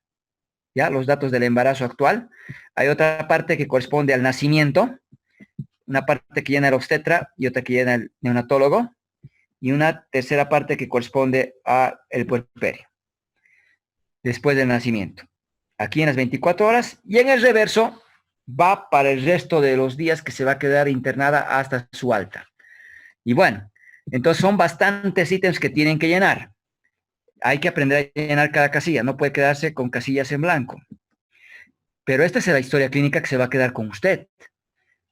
¿ya?, los datos del embarazo actual. Hay otra parte que corresponde al nacimiento, una parte que llena el obstetra y otra que llena el neonatólogo, y una tercera parte que corresponde al puerperio, después del nacimiento. Aquí en las 24 horas, y en el reverso va para el resto de los días que se va a quedar internada hasta su alta. Y bueno, Entonces son bastantes ítems que tienen que llenar. Hay que aprender a llenar cada casilla, no puede quedarse con casillas en blanco. Pero esta es la historia clínica que se va a quedar con usted.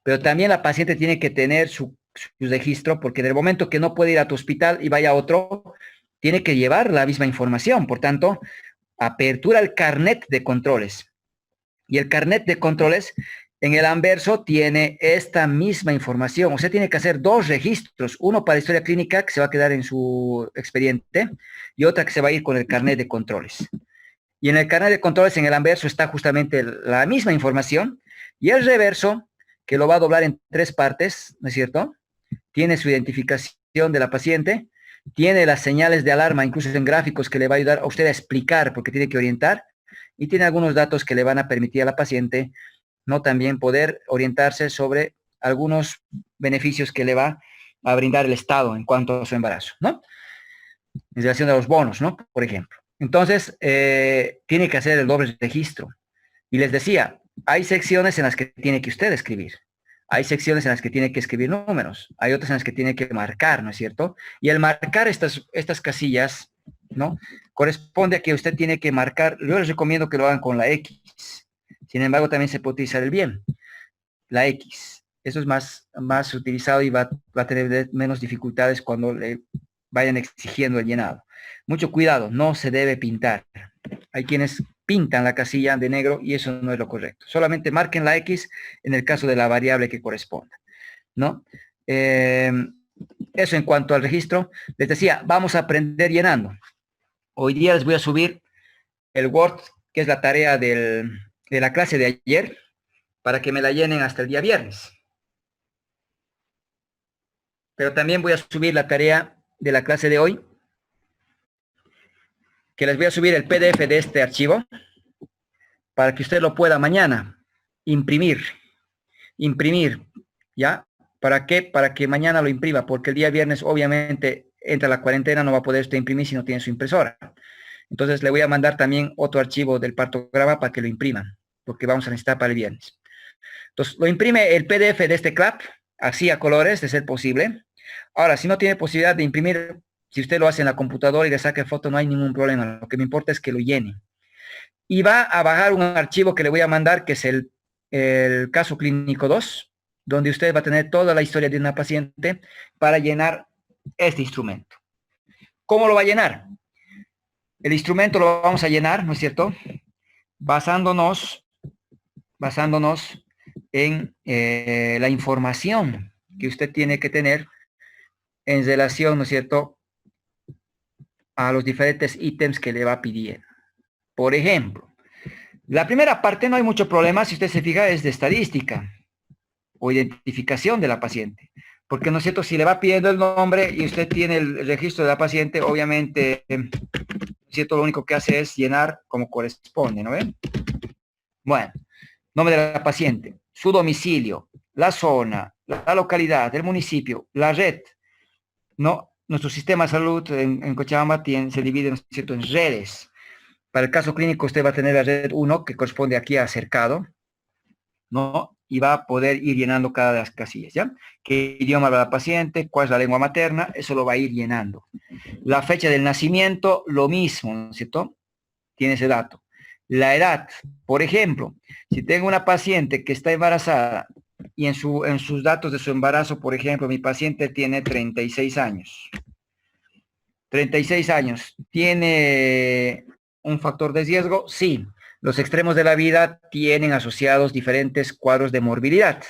Pero también la paciente tiene que tener su registro, porque en el momento que no puede ir a tu hospital y vaya a otro, tiene que llevar la misma información. Por tanto, apertura el carnet de controles. Y el carnet de controles en el anverso tiene esta misma información. O sea, tiene que hacer 2 registros. Uno para historia clínica, que se va a quedar en su expediente, y otra que se va a ir con el carnet de controles. Y en el carnet de controles, en el anverso, está justamente la misma información. Y el reverso, que lo va a doblar en 3 partes, ¿no es cierto? Tiene su identificación de la paciente, tiene las señales de alarma, incluso en gráficos, que le va a ayudar a usted a explicar, porque tiene que orientar, y tiene algunos datos que le van a permitir a la paciente, ¿no? También poder orientarse sobre algunos beneficios que le va a brindar el Estado en cuanto a su embarazo, ¿no? En relación a los bonos, ¿no? Por ejemplo. Entonces, tiene que hacer el doble registro. Y les decía, hay secciones en las que tiene que usted escribir. Hay secciones en las que tiene que escribir números. Hay otras en las que tiene que marcar, ¿no es cierto? Y el marcar estas casillas, ¿no? Corresponde a que usted tiene que marcar. Yo les recomiendo que lo hagan con la X. Sin embargo, también se puede utilizar el bien. La X. Eso es más utilizado y va a tener menos dificultades cuando le vayan exigiendo el llenado. Mucho cuidado, no se debe pintar. Hay quienes pintan la casilla de negro y eso no es lo correcto. Solamente marquen la X en el caso de la variable que corresponda, ¿no? Eso en cuanto al registro. Les decía, vamos a aprender llenando. Hoy día les voy a subir el Word, que es la tarea de la clase de ayer, para que me la llenen hasta el día viernes. Pero también voy a subir la tarea de la clase de hoy, que les voy a subir el PDF de este archivo para que usted lo pueda mañana imprimir, ¿ya? ¿Para qué? Para que mañana lo imprima, porque el día viernes obviamente entra la cuarentena, no va a poder usted imprimir si no tiene su impresora. Entonces le voy a mandar también otro archivo del partograma para que lo impriman, porque vamos a necesitar para el viernes. Entonces lo imprime el PDF de este CLAP, así a colores, de ser posible. Ahora, si no tiene posibilidad de imprimir, si usted lo hace en la computadora y le saca foto, no hay ningún problema. Lo que me importa es que lo llene. Y va a bajar un archivo que le voy a mandar, que es el caso clínico 2, donde usted va a tener toda la historia de una paciente para llenar este instrumento. ¿Cómo lo va a llenar? El instrumento lo vamos a llenar, ¿no es cierto? Basándonos en la información que usted tiene que tener en relación, ¿no es cierto?, a los diferentes ítems que le va pidiendo. Por ejemplo, la primera parte no hay mucho problema, si usted se fija, es de estadística o identificación de la paciente. Porque, ¿no es cierto?, si le va pidiendo el nombre y usted tiene el registro de la paciente, obviamente, ¿no es cierto?, lo único que hace es llenar como corresponde, ¿no ven? Bueno, nombre de la paciente, su domicilio, la zona, la localidad, el municipio, la red, ¿no? Nuestro sistema de salud en Cochabamba se divide, ¿no es cierto?, en redes. Para el caso clínico usted va a tener la red 1, que corresponde aquí a cercado, ¿no? Y va a poder ir llenando cada de las casillas, ¿ya? ¿Qué idioma habla la paciente? ¿Cuál es la lengua materna? Eso lo va a ir llenando. La fecha del nacimiento, lo mismo, ¿no es cierto? Tiene ese dato. La edad, por ejemplo, si tengo una paciente que está embarazada y en sus datos de su embarazo, por ejemplo, mi paciente tiene 36 años. 36 años. ¿Tiene un factor de riesgo? Sí. Los extremos de la vida tienen asociados diferentes cuadros de morbilidad.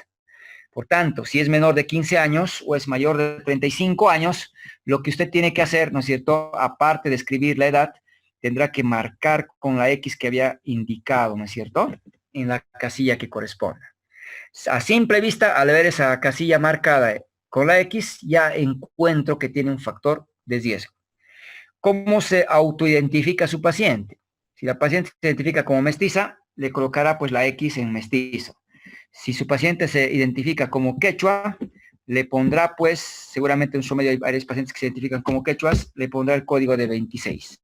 Por tanto, si es menor de 15 años o es mayor de 35 años, lo que usted tiene que hacer, ¿no es cierto?, aparte de escribir la edad, tendrá que marcar con la X que había indicado, ¿no es cierto?, en la casilla que corresponda. A simple vista, al ver esa casilla marcada con la X, ya encuentro que tiene un factor de riesgo. ¿Cómo se autoidentifica su paciente? Si la paciente se identifica como mestiza, le colocará pues la X en mestizo. Si su paciente se identifica como quechua, le pondrá pues, seguramente en su medio hay varios pacientes que se identifican como quechuas, le pondrá el código de 26.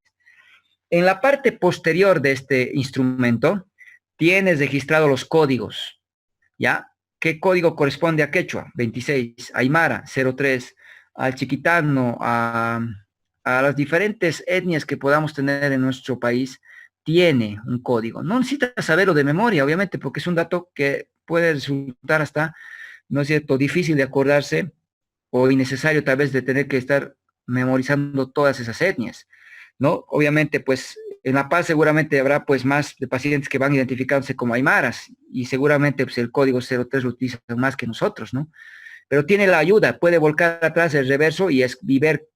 En la parte posterior de este instrumento, tienes registrado los códigos, ¿ya? ¿Qué código corresponde a quechua? 26, aymara, 03, al chiquitano, a las diferentes etnias que podamos tener en nuestro país, tiene un código. No necesita saberlo de memoria, obviamente, porque es un dato que puede resultar hasta, ¿no es cierto?, difícil de acordarse o innecesario tal vez de tener que estar memorizando todas esas etnias, ¿no? Obviamente, pues, en La Paz seguramente habrá, pues, más de pacientes que van identificándose como aymaras y seguramente, pues, el código 03 lo utilizan más que nosotros, ¿no? Pero tiene la ayuda, puede volcar atrás el reverso y ver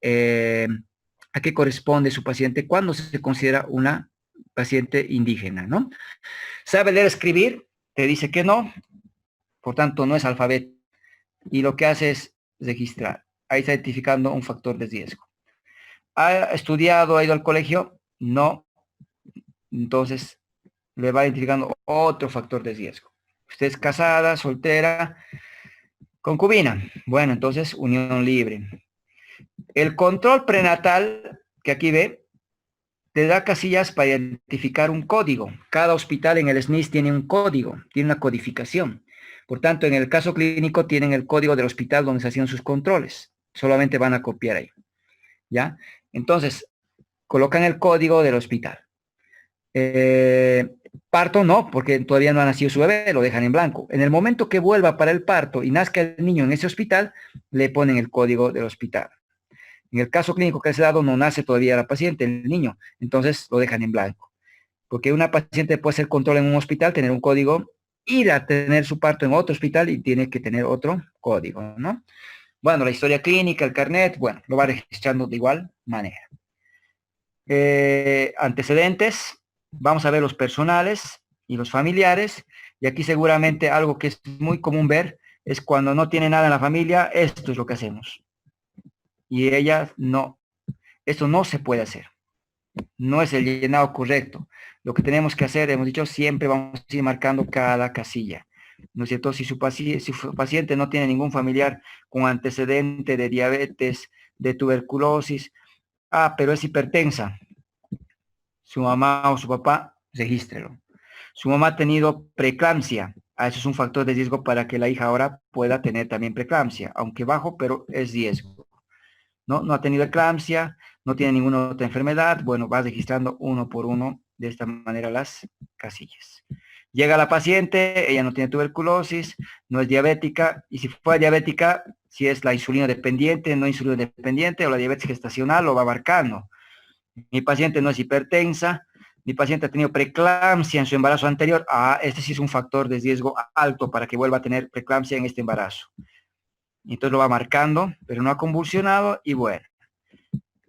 eh, a qué corresponde su paciente cuando se considera una paciente indígena, ¿no? ¿Sabe leer, escribir? Te dice que no, por tanto no es alfabeto. Y lo que hace es registrar. Ahí está identificando un factor de riesgo. ¿Ha estudiado, ha ido al colegio? No. Entonces le va identificando otro factor de riesgo. Usted es casada, soltera, concubina. Bueno, entonces unión libre. El control prenatal, que aquí ve, te da casillas para identificar un código. Cada hospital en el SNIS tiene un código, tiene una codificación. Por tanto, en el caso clínico tienen el código del hospital donde se hacían sus controles. Solamente van a copiar ahí. ¿Ya? Entonces, colocan el código del hospital. Parto no, porque todavía no ha nacido su bebé, lo dejan en blanco. En el momento que vuelva para el parto y nazca el niño en ese hospital, le ponen el código del hospital. En el caso clínico que se ha dado, no nace todavía la paciente, el niño, entonces lo dejan en blanco. Porque una paciente puede hacer control en un hospital, tener un código, ir a tener su parto en otro hospital y tiene que tener otro código, ¿no? Bueno, la historia clínica, el carnet, bueno, lo va registrando de igual manera. Antecedentes, vamos a ver los personales y los familiares, y aquí seguramente algo que es muy común ver es cuando no tiene nada en la familia, esto es lo que hacemos. Y ella no, esto no se puede hacer. No es el llenado correcto. Lo que tenemos que hacer, hemos dicho, siempre vamos a ir marcando cada casilla. ¿No es cierto? Si su paciente no tiene ningún familiar con antecedente de diabetes, de tuberculosis, pero es hipertensa, su mamá o su papá, regístrelo. Su mamá ha tenido preeclampsia, eso es un factor de riesgo para que la hija ahora pueda tener también preeclampsia, aunque bajo, pero es riesgo. No ha tenido eclampsia, no tiene ninguna otra enfermedad, bueno, va registrando uno por uno de esta manera las casillas. Llega la paciente, ella no tiene tuberculosis, no es diabética, y si fue diabética, si es la insulina dependiente, no insulina dependiente, o la diabetes gestacional, lo va marcando. Mi paciente no es hipertensa, mi paciente ha tenido preeclampsia en su embarazo anterior, este sí es un factor de riesgo alto para que vuelva a tener preeclampsia en este embarazo. Entonces lo va marcando, pero no ha convulsionado y bueno,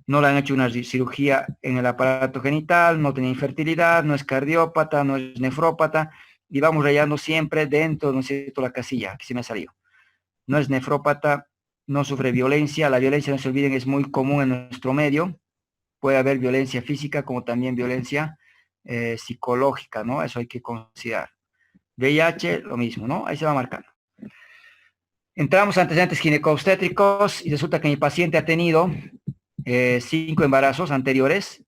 no le han hecho una cirugía en el aparato genital, no tiene infertilidad, no es cardiópata, no es nefrópata y vamos rayando siempre dentro, ¿no es cierto?, la casilla, que se me ha salido. No es nefrópata, no sufre violencia, la violencia, no se olviden, es muy común en nuestro medio, puede haber violencia física como también violencia psicológica, ¿no? Eso hay que considerar. VIH, lo mismo, ¿no? Ahí se va marcando. Entramos a antecedentes ginecobstétricos y resulta que mi paciente ha tenido 5 embarazos anteriores.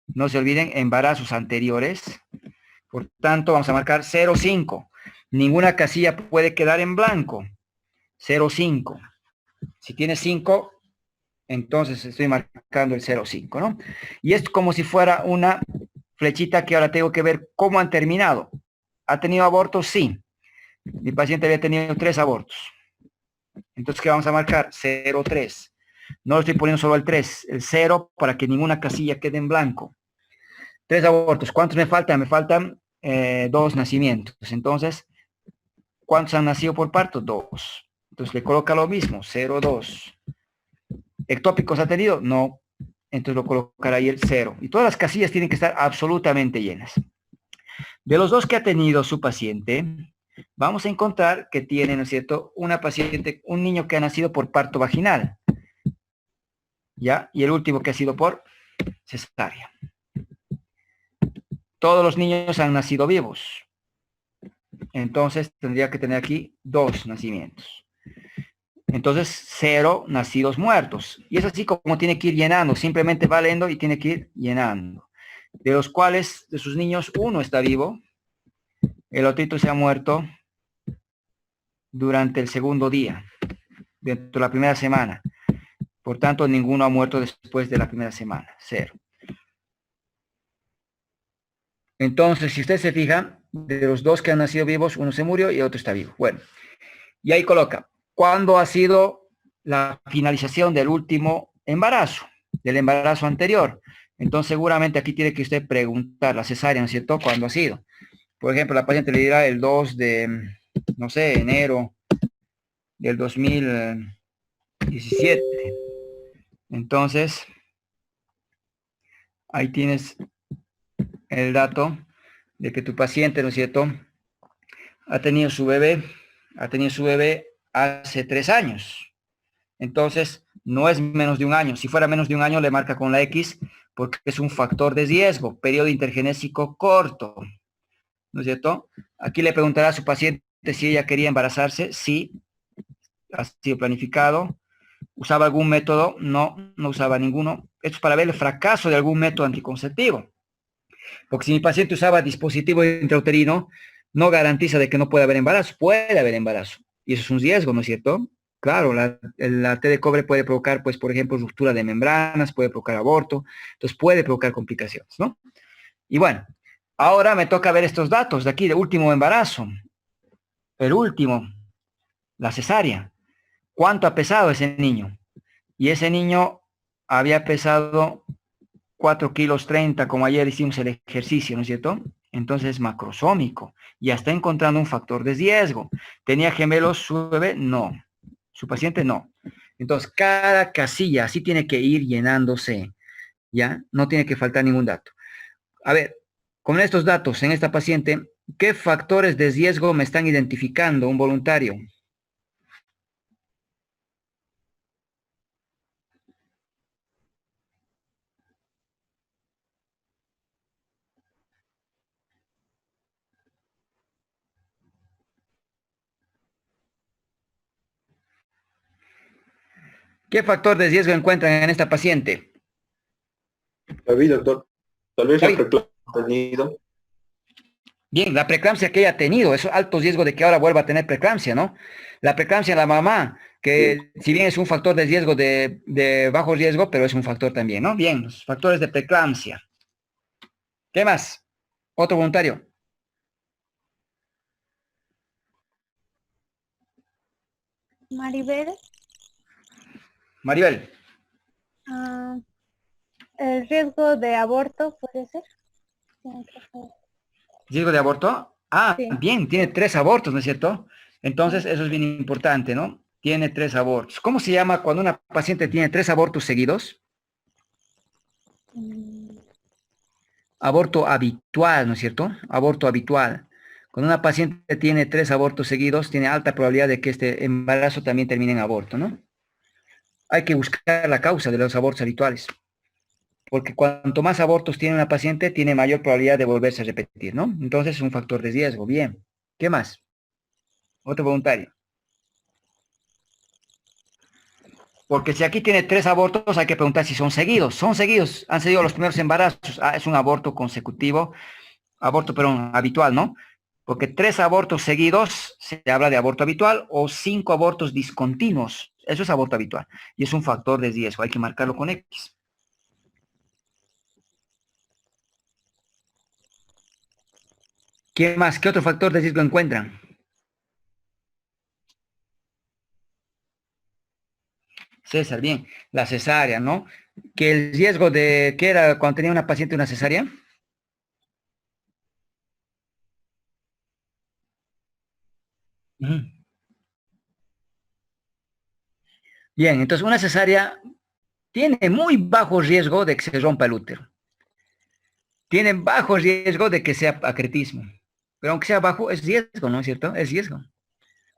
No se olviden, embarazos anteriores. Por tanto, vamos a marcar 0,5. Ninguna casilla puede quedar en blanco. 0,5. Si tiene 5, entonces estoy marcando el 0,5, ¿no? Y es como si fuera una flechita que ahora tengo que ver cómo han terminado. ¿Ha tenido abortos? Sí. Mi paciente había tenido 3 abortos. Entonces, ¿qué vamos a marcar? 0,3. No lo estoy poniendo solo el 3, el 0 para que ninguna casilla quede en blanco. 3 abortos. ¿Cuántos me faltan? Me faltan 2 nacimientos. Entonces, ¿cuántos han nacido por parto? 2. Entonces le coloca lo mismo, 0,2. ¿Ectópicos ha tenido? No. Entonces lo colocará ahí el 0. Y todas las casillas tienen que estar absolutamente llenas. De los 2 que ha tenido su paciente, vamos a encontrar que tiene, ¿no es cierto?, una paciente, un niño que ha nacido por parto vaginal. ¿Ya? Y el último que ha sido por cesárea. Todos los niños han nacido vivos. Entonces tendría que tener aquí 2 nacimientos. Entonces 0 nacidos muertos. Y es así como tiene que ir llenando. Simplemente va leyendo y tiene que ir llenando. De los cuales, de sus niños, uno está vivo. El otro se ha muerto. durante el segundo día, dentro de la primera semana. Por tanto, ninguno ha muerto después de la primera semana, 0. Entonces, si usted se fija, de los 2 que han nacido vivos, uno se murió y otro está vivo. Bueno, y ahí coloca, ¿cuándo ha sido la finalización del último embarazo, del embarazo anterior? Entonces, seguramente aquí tiene que usted preguntar la cesárea, ¿no es cierto? ¿Cuándo ha sido? Por ejemplo, la paciente le dirá el 2 de, no sé, enero del 2017. Entonces, ahí tienes el dato de que tu paciente, ¿no es cierto?, ha tenido su bebé hace 3 años. Entonces, no es menos de un año. Si fuera menos de un año, le marca con la X, porque es un factor de riesgo, periodo intergenésico corto, ¿no es cierto? Aquí le preguntará a su paciente si ella quería embarazarse. Sí, ha sido planificado. ¿Usaba algún método? No, no usaba ninguno. Esto es para ver el fracaso de algún método anticonceptivo. Porque si mi paciente usaba dispositivo intrauterino, no garantiza de que no puede haber embarazo. Puede haber embarazo. Y eso es un riesgo, ¿no es cierto? Claro, la T de cobre puede provocar, pues, por ejemplo, ruptura de membranas, puede provocar aborto, entonces puede provocar complicaciones, ¿no? Y bueno, ahora me toca ver estos datos de aquí, de último embarazo. El último, la cesárea. ¿Cuánto ha pesado ese niño? Y ese niño había pesado 4 kilos 30, como ayer hicimos el ejercicio, ¿no es cierto? Entonces es macrosómico. Ya está encontrando un factor de riesgo. ¿Tenía gemelos su bebé? No. Su paciente no. Entonces, cada casilla así tiene que ir llenándose, ¿ya? No tiene que faltar ningún dato. A ver, con estos datos en esta paciente, ¿qué factores de riesgo me están identificando un voluntario? ¿Qué factor de riesgo encuentran en esta paciente? David, doctor, tal vez la David. preeclampsia ha tenido. Bien, la preeclampsia que ella ha tenido, es alto riesgo de que ahora vuelva a tener preeclampsia, ¿no? La preeclampsia en la mamá, que si bien es un factor de riesgo de bajo riesgo, pero es un factor también, ¿no? Bien, los factores de preeclampsia. ¿Qué más? Otro voluntario. Maribel, Maribel. el riesgo de aborto puede ser. ¿Riesgo de aborto? Ah, Sí. bien, tiene 3 abortos, ¿no es cierto? Entonces, eso es bien importante, ¿no? Tiene 3 abortos. ¿Cómo se llama cuando una paciente tiene 3 abortos seguidos? Aborto habitual, ¿no es cierto? Aborto habitual. Cuando una paciente tiene 3 abortos seguidos, tiene alta probabilidad de que este embarazo también termine en aborto, ¿no? Hay que buscar la causa de los abortos habituales. Porque cuanto más abortos tiene una paciente, tiene mayor probabilidad de volverse a repetir, ¿no? Entonces es un factor de riesgo. Bien. ¿Qué más? Otro voluntario. Porque si aquí tiene 3 abortos, hay que preguntar si son seguidos. Son seguidos. Han seguido los primeros embarazos. Ah, es un aborto consecutivo. Aborto, perdón, habitual, ¿no? Porque 3 abortos seguidos, se habla de aborto habitual, o 5 abortos discontinuos. Eso es aborto habitual. Y es un factor de riesgo. Hay que marcarlo con X. ¿Qué más? ¿Qué otro factor de riesgo encuentran? César, bien. La cesárea, ¿no? Que el riesgo de, ¿qué era cuando tenía una paciente una cesárea? Ujú. Bien, entonces una cesárea tiene muy bajo riesgo de que se rompa el útero. Tiene bajo riesgo de que sea acretismo. Pero aunque sea bajo, es riesgo, ¿no es cierto? Es riesgo.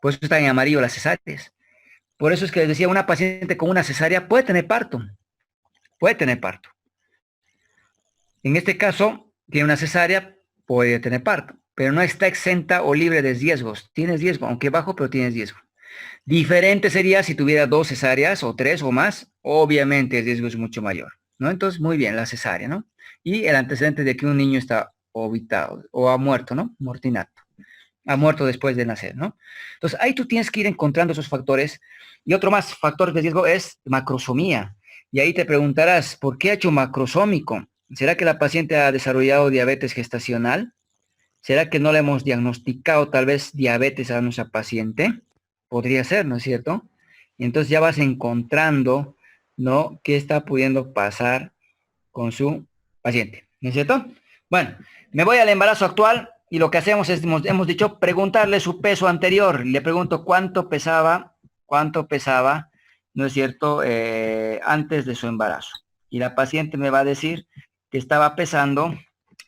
Por eso están en amarillo las cesáreas. Por eso es que les decía, una paciente con una cesárea puede tener parto. Puede tener parto. En este caso, tiene una cesárea, puede tener parto. Pero no está exenta o libre de riesgos. Tiene riesgo, aunque bajo, pero tiene riesgo. Diferente sería si tuviera 2 cesáreas o 3 o más. Obviamente el riesgo es mucho mayor, ¿no? Entonces, muy bien, la cesárea, ¿no? Y el antecedente de que un niño está obitado o ha muerto, ¿no? Mortinato. Ha muerto después de nacer, ¿no? Entonces, ahí tú tienes que ir encontrando esos factores. Y otro más factor de riesgo es macrosomía. Y ahí te preguntarás, ¿por qué ha hecho macrosómico? ¿Será que la paciente ha desarrollado diabetes gestacional? ¿Será que no le hemos diagnosticado tal vez diabetes a nuestra paciente? Podría ser, ¿no es cierto? Y entonces ya vas encontrando, ¿no? ¿Qué está pudiendo pasar con su paciente? ¿No es cierto? Bueno, me voy al embarazo actual y lo que hacemos es, hemos dicho, preguntarle su peso anterior. Le pregunto cuánto pesaba, ¿no es cierto?, antes de su embarazo. Y la paciente me va a decir que estaba pesando,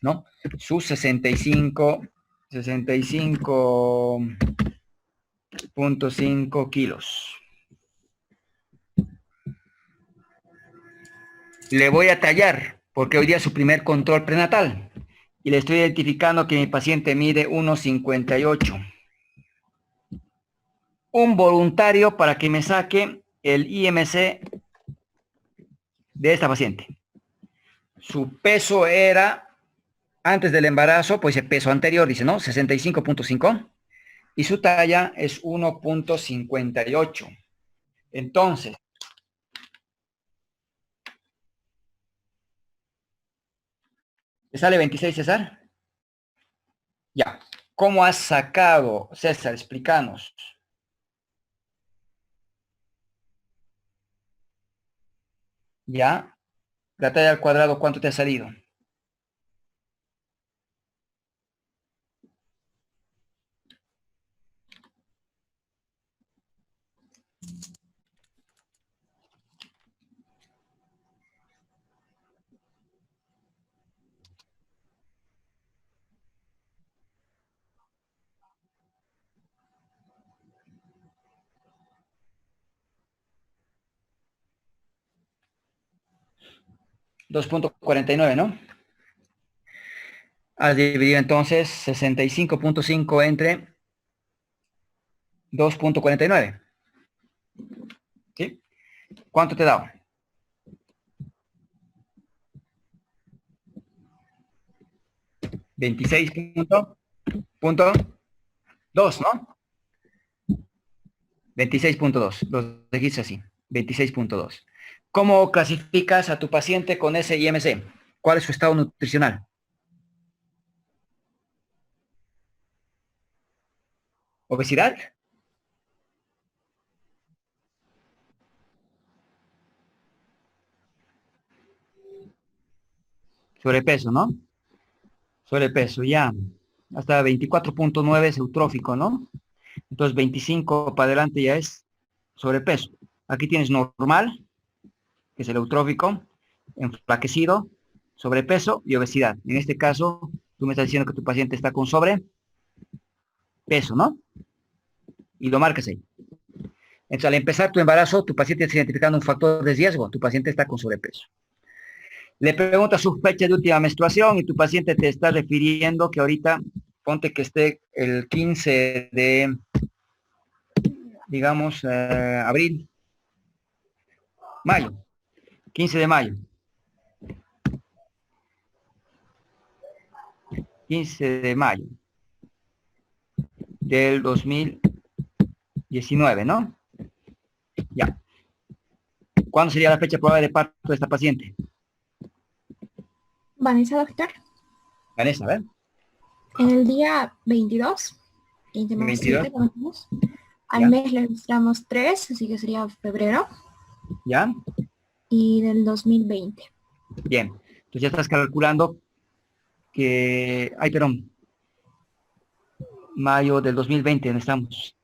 ¿no?, sus 65.5 kilos. Le voy a tallar, porque hoy día es su primer control prenatal. Y le estoy identificando que mi paciente mide 1,58. Un voluntario para que me saque el IMC de esta paciente. Su peso era, antes del embarazo, pues el peso anterior, dice, ¿no? 65.5. Y su talla es 1,58. Entonces, ¿te sale 26, César? Ya. ¿Cómo has sacado, César? Explícanos. Ya. La talla al cuadrado, ¿cuánto te ha salido? $2.49, ¿no? Has dividido entonces 65.5 entre 2.49. ¿Sí? ¿Cuánto te da? $26.2, ¿no? 26.2. Los dijiste así. 26.2. ¿Cómo clasificas a tu paciente con ese IMC? ¿Cuál es su estado nutricional? ¿Obesidad? Sobrepeso, ¿no? Sobrepeso, ya. Hasta 24.9 es eutrófico, ¿no? Entonces 25 para adelante ya es sobrepeso. Aquí tienes normal, que es el eutrófico, enflaquecido, sobrepeso y obesidad. En este caso, tú me estás diciendo que tu paciente está con sobrepeso, ¿no? Y lo marcas ahí. Entonces, al empezar tu embarazo, tu paciente está identificando un factor de riesgo. Tu paciente está con sobrepeso. Le preguntas su fecha de última menstruación y tu paciente te está refiriendo que ahorita, ponte que esté el 15 de, digamos, mayo. 15 de mayo. 15 de mayo del 2019, ¿no? Ya. ¿Cuándo sería la fecha probable de parto de esta paciente? Vanessa, doctor. Vanessa, a ver. En el día 22, 20 más 22. 7, conocemos. Al Ya. mes le registramos 3, así que sería febrero. ¿Ya? Y del 2020. Bien. Entonces ya estás calculando que... Ay, perdón. Mayo del 2020, ¿dónde estamos?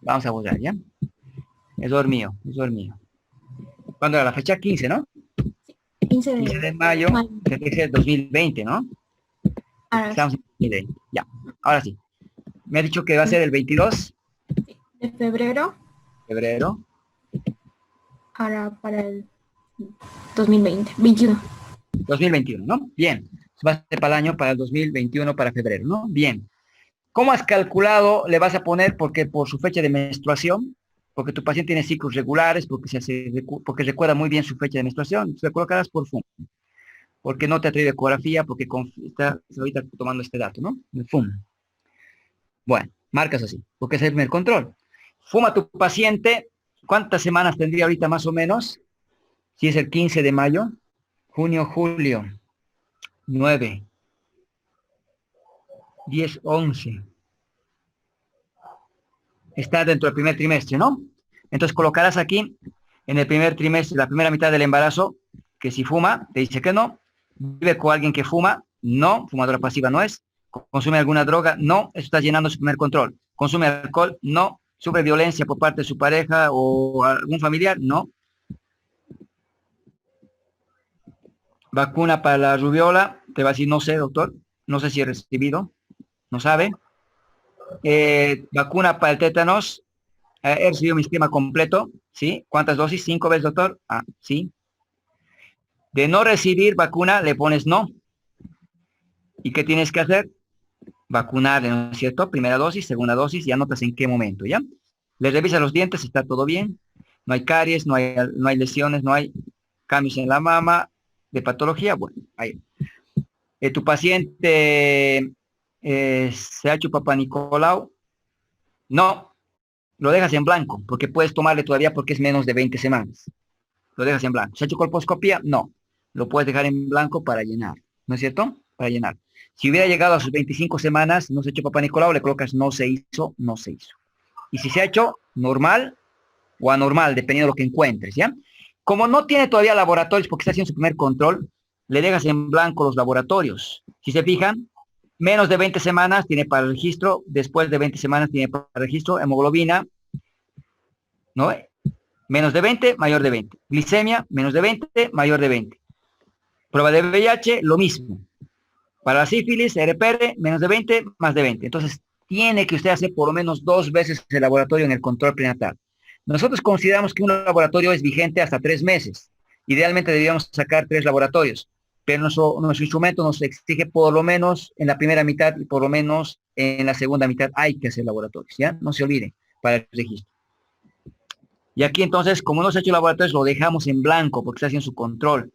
Vamos a borrar, ¿ya? Es dormido. ¿Cuándo era la fecha? 15, ¿no? 15 de, 15 de mayo, tendría que ser 2020, ¿no? ahora Estamos en 2020. Ya, ahora sí. Me ha dicho que va a ser el 22 de febrero, de febrero. ahora para el 2020, 21. 2021, ¿no? Bien. Va a ser para el año, para el 2021, para febrero, ¿no? Bien. ¿Cómo has calculado? Le vas a poner, porque por su fecha de menstruación, porque tu paciente tiene ciclos regulares, porque recuerda muy bien su fecha de menstruación, se colocarás por FUM. Porque no te ha traído ecografía, porque estás ahorita tomando este dato, ¿no? El FUM. Bueno, marcas así, porque es el primer control. Fuma tu paciente, ¿cuántas semanas tendría ahorita más o menos? Si es el 15 de mayo, junio, julio, 9, 10, 11. Está dentro del primer trimestre, ¿no? Entonces colocarás aquí, en el primer trimestre, la primera mitad del embarazo, que si fuma, te dice que no. Vive con alguien que fuma, no. Fumadora pasiva no es. Consume alguna droga, no. Eso está llenando su primer control. Consume alcohol, no. Sufre violencia por parte de su pareja o algún familiar, no. Vacuna para la rubiola, te va a decir, no sé, doctor, no sé si he recibido, no sabe. Vacuna para el tétanos, he recibido mi esquema completo, ¿sí? ¿Cuántas dosis? 5 veces, doctor. Ah, sí. De no recibir vacuna, le pones no. ¿Y qué tienes que hacer? Vacunarle, ¿no es cierto? Primera dosis, segunda dosis, y anotas en qué momento, ¿ya? Le revisas los dientes, está todo bien. No hay caries, no hay lesiones, no hay cambios en la mama de patología. Bueno, ahí. Tu paciente se ha hecho Papá Nicolau. No, lo dejas en blanco, porque puedes tomarle todavía porque es menos de 20 semanas. Lo dejas en blanco. ¿Se ha hecho colposcopía? No. Lo puedes dejar en blanco para llenar. ¿No es cierto? Para llenar. Si hubiera llegado a sus 25 semanas, no se ha hecho Papá Nicolau, le colocas no se hizo, no se hizo. Y si se ha hecho normal o anormal, dependiendo de lo que encuentres, ¿ya? Como no tiene todavía laboratorios porque está haciendo su primer control, le dejas en blanco los laboratorios. Si se fijan, menos de 20 semanas tiene para el registro, después de 20 semanas tiene para el registro, hemoglobina, ¿no? Menos de 20, mayor de 20. Glicemia, menos de 20, mayor de 20. Prueba de VIH, lo mismo. Para la sífilis, RPR, menos de 20, más de 20. Entonces, tiene que usted hacer por lo menos 2 veces el laboratorio en el control prenatal. Nosotros consideramos que un laboratorio es vigente hasta 3 meses. Idealmente deberíamos sacar 3 laboratorios, pero nuestro instrumento nos exige por lo menos en la primera mitad y por lo menos en la segunda mitad hay que hacer laboratorios, ¿ya? No se olvide para el registro. Y aquí entonces, como no se ha hecho laboratorios, lo dejamos en blanco porque está haciendo su control.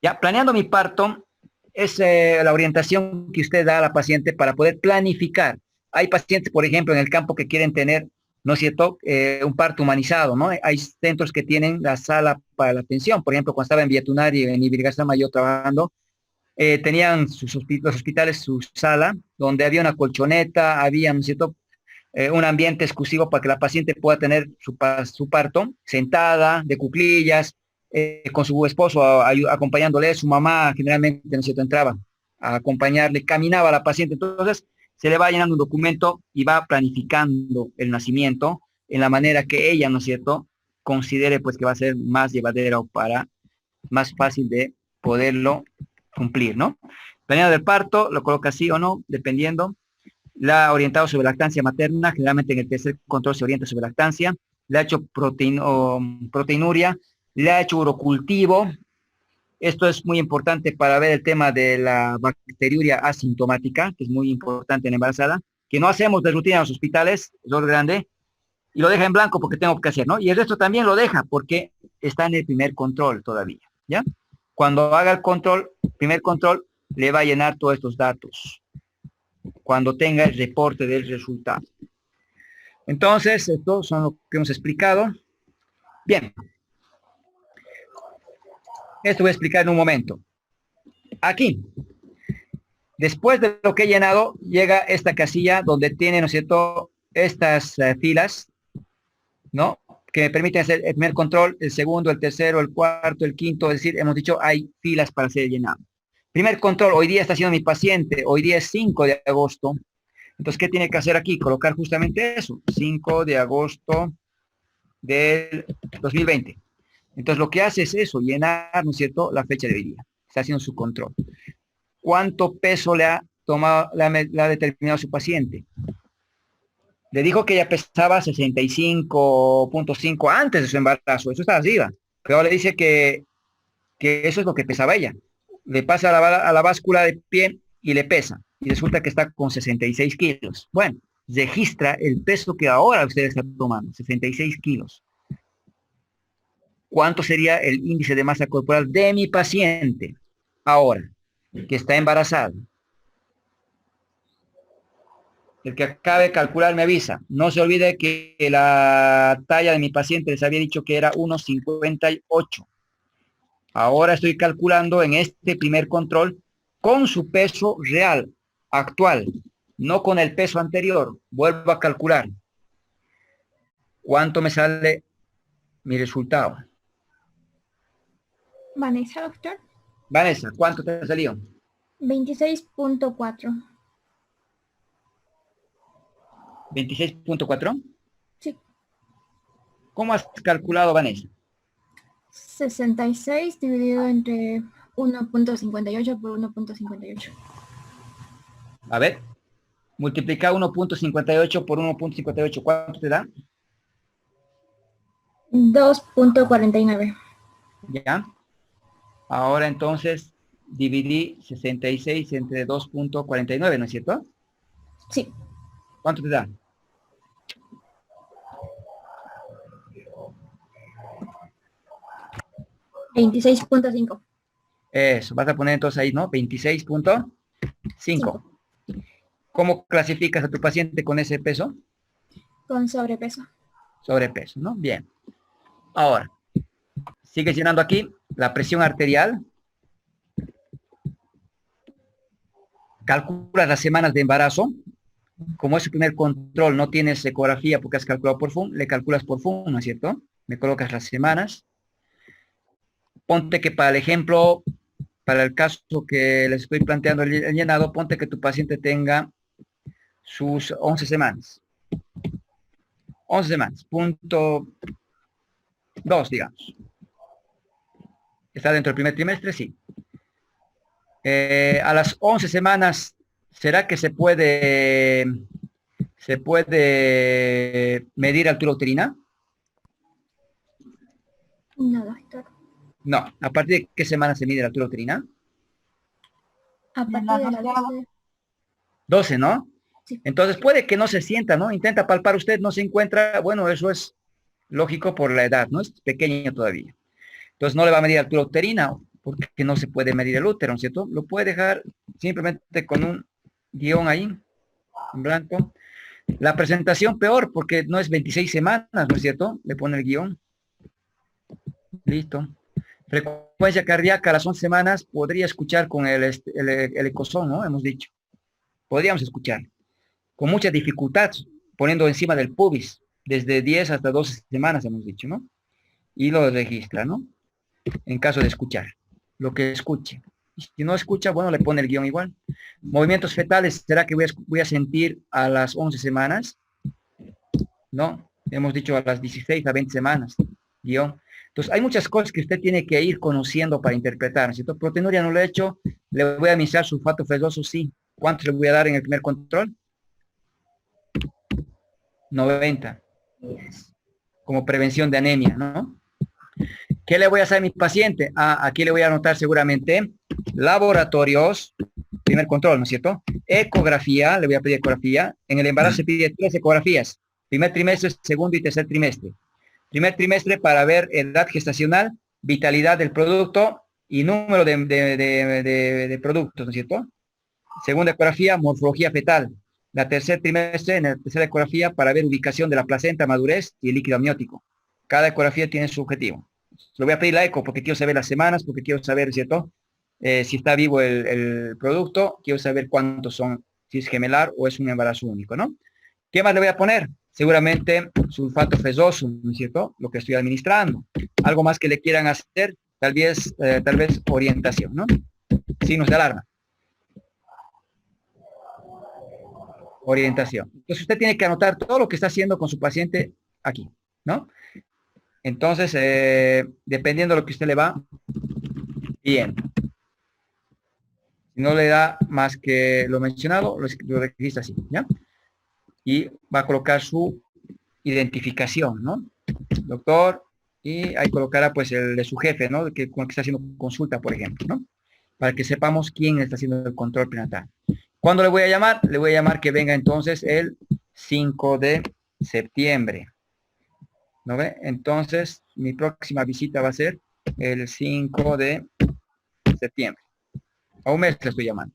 Ya, planeando mi parto es la orientación que usted da a la paciente para poder planificar. Hay pacientes, por ejemplo, en el campo que quieren tener, ¿no es cierto?, un parto humanizado, ¿no? Hay centros que tienen la sala para la atención. Por ejemplo, cuando estaba en Vietunari, en Ibirgazama, yo trabajando, tenían los hospitales su sala, donde había una colchoneta, había, ¿no es cierto?, un ambiente exclusivo para que la paciente pueda tener su parto sentada, de cuclillas, con su esposo acompañándole, su mamá generalmente, ¿no es cierto?, entraba a acompañarle, caminaba a la paciente. Entonces se le va llenando un documento y va planificando el nacimiento en la manera que ella, ¿no es cierto?, considere pues que va a ser más llevadera o más fácil de poderlo cumplir, ¿no? Planeado del parto, lo coloca sí o no, dependiendo. La ha orientado sobre lactancia materna, generalmente en el tercer control se orienta sobre lactancia. Le ha hecho proteinuria, le ha hecho urocultivo. Esto es muy importante para ver el tema de la bacteriuria asintomática, que es muy importante en la embarazada, que no hacemos de rutina en los hospitales, dolor grande, y lo deja en blanco porque tengo que hacer, ¿no? Y el resto también lo deja porque está en el primer control todavía, ¿ya? Cuando haga el control, primer control, le va a llenar todos estos datos cuando tenga el reporte del resultado. Entonces, estos son lo que hemos explicado. Bien. Esto voy a explicar en un momento. Aquí, después de lo que he llenado, llega esta casilla donde tiene, ¿no es cierto?, estas filas, ¿no?, que me permiten hacer el primer control, el segundo, el tercero, el cuarto, el quinto, es decir, hemos dicho, hay filas para ser llenado. Primer control, hoy día está haciendo mi paciente, hoy día es 5 de agosto. Entonces, ¿qué tiene que hacer aquí? Colocar justamente eso, 5 de agosto del 2020. Entonces, lo que hace es eso, llenar, ¿no es cierto?, la fecha de hoy día. Está haciendo su control. ¿Cuánto peso le ha tomado, le ha determinado su paciente? Le dijo que ella pesaba 65.5 antes de su embarazo, eso está arriba. Pero le dice que eso es lo que pesaba ella. Le pasa a la báscula de pie y le pesa. Y resulta que está con 66 kilos. Bueno, registra el peso que ahora usted está tomando, 66 kilos. ¿Cuánto sería el índice de masa corporal de mi paciente ahora, que está embarazada? El que acabe de calcular me avisa. No se olvide que la talla de mi paciente les había dicho que era 1,58. Ahora estoy calculando en este primer control con su peso real, actual, no con el peso anterior. Vuelvo a calcular. ¿Cuánto me sale mi resultado? Vanessa, doctor. Vanessa, ¿cuánto te salió? 26.4. 26.4. Sí. ¿Cómo has calculado, Vanessa? 66 dividido entre 1.58 por 1.58. A ver, multiplica 1.58 por 1.58. ¿Cuánto te da? 2.49. ¿Ya? Ahora entonces dividí 66 entre 2.49, ¿no es cierto? Sí. ¿Cuánto te da? $26.5. Eso, vas a poner entonces ahí, ¿no? 26.5. Cinco. ¿Cómo clasificas a tu paciente con ese peso? Con sobrepeso. Sobrepeso, ¿no? Bien. Ahora, sigues llenando aquí la presión arterial. Calculas las semanas de embarazo. Como es el primer control, no tienes ecografía porque has calculado por FUM, le calculas por FUM, ¿no es cierto? Me colocas las semanas. Ponte que para el ejemplo, para el caso que les estoy planteando el llenado, ponte que tu paciente tenga sus 11 semanas. 11 semanas, punto 2, digamos. ¿Está dentro del primer trimestre? Sí. A las 11 semanas, ¿será que se puede medir altura uterina? No, doctor. No. ¿A partir de qué semana se mide la altura uterina? A partir de la 12. 12, ¿no? Sí. Entonces puede que no se sienta, ¿no? Intenta palpar usted, no se encuentra, bueno, eso es lógico por la edad, ¿no? Es pequeño todavía. Entonces no le va a medir altura uterina, porque no se puede medir el útero, ¿no es cierto? Lo puede dejar simplemente con un guión ahí, en blanco. La presentación peor, porque no es 26 semanas, ¿no es cierto? Le pone el guión. Listo. Frecuencia cardíaca a las 11 semanas, podría escuchar con el ecosón, ¿no? Hemos dicho. Podríamos escuchar. Con mucha dificultad, poniendo encima del pubis, desde 10 hasta 12 semanas, hemos dicho, ¿no? Y lo registra, ¿no? En caso de escuchar, lo que escuche. Si no escucha, bueno, le pone el guión igual. Movimientos fetales, ¿será que voy a sentir a las 11 semanas? No, hemos dicho a las 16 a 20 semanas, guión. Entonces, hay muchas cosas que usted tiene que ir conociendo para interpretar, ¿no es cierto? Proteinuria no lo he hecho, le voy a administrar sulfato ferroso, sí. ¿Cuánto le voy a dar en el primer control? 90. Como prevención de anemia, ¿no? ¿Qué le voy a hacer a mi paciente? Aquí le voy a anotar seguramente laboratorios, primer control, ¿no es cierto? Ecografía, le voy a pedir ecografía. En el embarazo se pide 3 ecografías. Primer trimestre, segundo y tercer trimestre. Primer trimestre para ver edad gestacional, vitalidad del producto y número de productos, ¿no es cierto? Segunda ecografía, morfología fetal. La tercer trimestre, en la tercera ecografía, para ver ubicación de la placenta, madurez y el líquido amniótico. Cada ecografía tiene su objetivo. Le voy a pedir la eco porque quiero saber las semanas, porque quiero saber, ¿cierto? Si está vivo el producto, quiero saber cuántos son, si es gemelar o es un embarazo único, ¿no? ¿Qué más le voy a poner? Seguramente sulfato ferroso, ¿no es cierto? Lo que estoy administrando. Algo más que le quieran hacer, tal vez orientación, ¿no? Signos de alarma. Orientación. Entonces usted tiene que anotar todo lo que está haciendo con su paciente aquí, ¿no? Entonces, dependiendo de lo que usted le va, bien. Si no le da más que lo mencionado, lo registra así, ¿ya? Y va a colocar su identificación, ¿no? Doctor, y ahí colocará pues el de su jefe, ¿no? Con el que está haciendo consulta, por ejemplo, ¿no? Para que sepamos quién está haciendo el control prenatal. ¿Cuándo le voy a llamar? Le voy a llamar que venga entonces el 5 de septiembre. ¿No ve? Entonces, mi próxima visita va a ser el 5 de septiembre. A un mes le estoy llamando.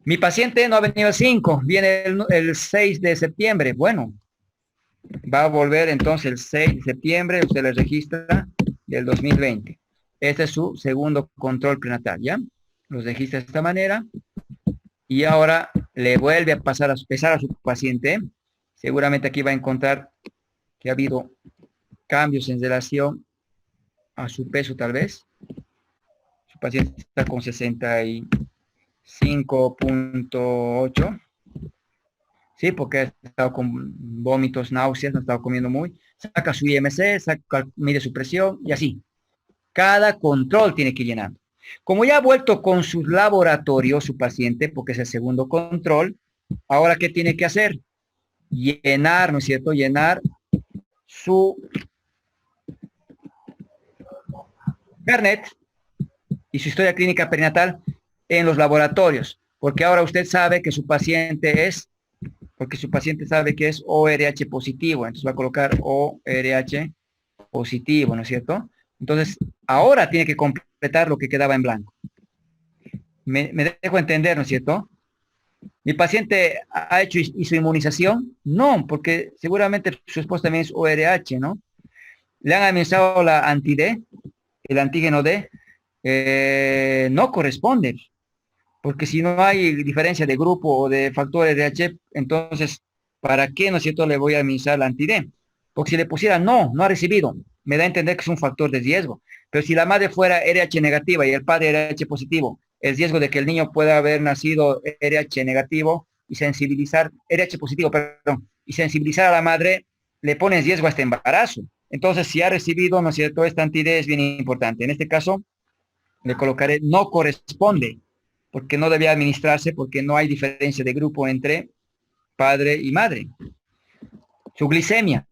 Mi paciente no ha venido el 5, viene el 6 de septiembre. Bueno, va a volver entonces el 6 de septiembre, usted le registra del 2020. Este es su segundo control prenatal, ¿ya? Los registra de esta manera. Y ahora le vuelve a pasar a pesar a su paciente. Seguramente aquí va a encontrar que ha habido cambios en relación a su peso tal vez. Su paciente está con 65.8. Sí, porque ha estado con vómitos, náuseas, ha estado comiendo muy. Saca su IMC, mide su presión y así. Cada control tiene que llenar. Como ya ha vuelto con sus laboratorios su paciente, porque es el segundo control, ahora ¿qué tiene que hacer? Llenar, ¿no es cierto? Llenar su carnet y su historia clínica perinatal en los laboratorios, porque ahora usted sabe que su paciente es, porque su paciente sabe que es ORH positivo, entonces va a colocar ORH positivo, ¿no es cierto? Entonces, ahora tiene que completar lo que quedaba en blanco. Me dejo entender, ¿no es cierto? ¿Mi paciente ha hecho y su inmunización? No, porque seguramente su esposa también es ORH, ¿no? ¿Le han administrado la anti-D, el antígeno D? No corresponde, porque si no hay diferencia de grupo o de factor RH, entonces, ¿para qué, no es cierto, le voy a administrar la anti-D? Porque si le pusiera no ha recibido, me da a entender que es un factor de riesgo. Pero si la madre fuera RH negativa y el padre RH positivo, el riesgo de que el niño pueda haber nacido RH negativo y sensibilizar, RH positivo, perdón, y sensibilizar a la madre, le pone en riesgo a este embarazo. Entonces, si ha recibido, ¿no es cierto?, esta anti-D es bien importante. En este caso, le colocaré no corresponde, porque no debía administrarse, porque no hay diferencia de grupo entre padre y madre. Su glicemia.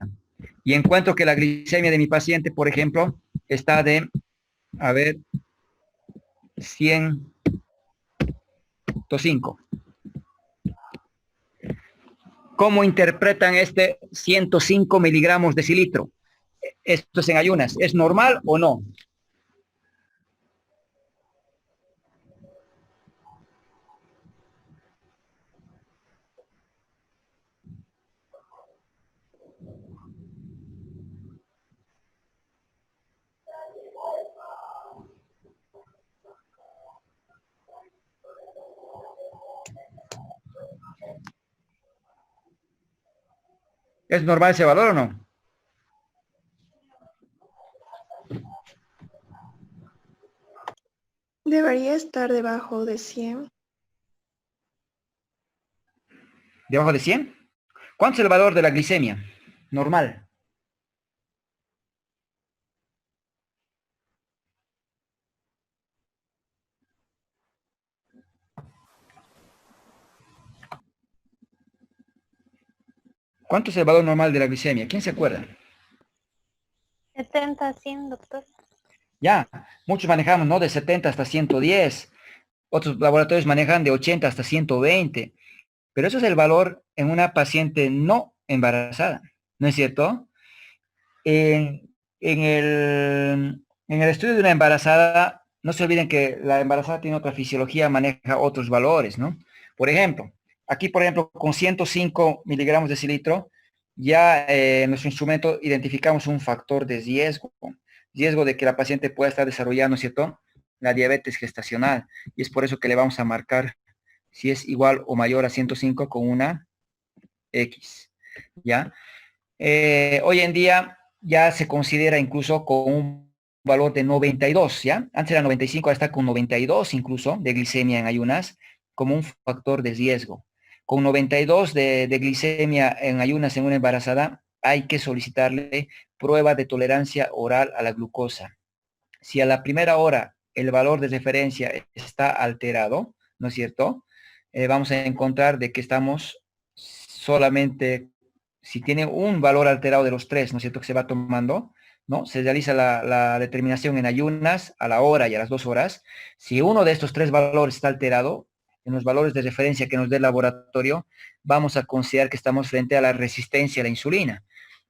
Y encuentro que la glicemia de mi paciente, por ejemplo, está de, a ver, 105. ¿Cómo interpretan este 105 miligramos de cilitro? Esto es en ayunas. ¿Es normal o no? ¿Es normal ese valor o no? Debería estar debajo de 100. ¿Debajo de 100? ¿Cuánto es el valor de la glicemia? Normal. ¿Cuánto es el valor normal de la glicemia? ¿Quién se acuerda? 70, 100, doctor. Ya, muchos manejamos, ¿no? De 70 hasta 110. Otros laboratorios manejan de 80 hasta 120. Pero eso es el valor en una paciente no embarazada, ¿no es cierto? En el estudio de una embarazada, no se olviden que la embarazada tiene otra fisiología, maneja otros valores, ¿no? Por ejemplo, aquí, por ejemplo, con 105 miligramos de cilitro, ya en nuestro instrumento identificamos un factor de riesgo de que la paciente pueda estar desarrollando, ¿cierto?, la diabetes gestacional. Y es por eso que le vamos a marcar si es igual o mayor a 105 con una X, ¿ya? Hoy en día ya se considera incluso con un valor de 92, ¿ya? Antes era 95, ahora está con 92 incluso de glicemia en ayunas, como un factor de riesgo. Con 92 de glicemia en ayunas en una embarazada, hay que solicitarle prueba de tolerancia oral a la glucosa. Si a la primera hora el valor de referencia está alterado, ¿no es cierto?, vamos a encontrar de que estamos solamente, si tiene un valor alterado de los tres, ¿no es cierto?, que se va tomando, ¿no? Se realiza la determinación en ayunas a la hora y a las 2 horas. Si uno de estos tres valores está alterado, en los valores de referencia que nos dé el laboratorio, vamos a considerar que estamos frente a la resistencia a la insulina.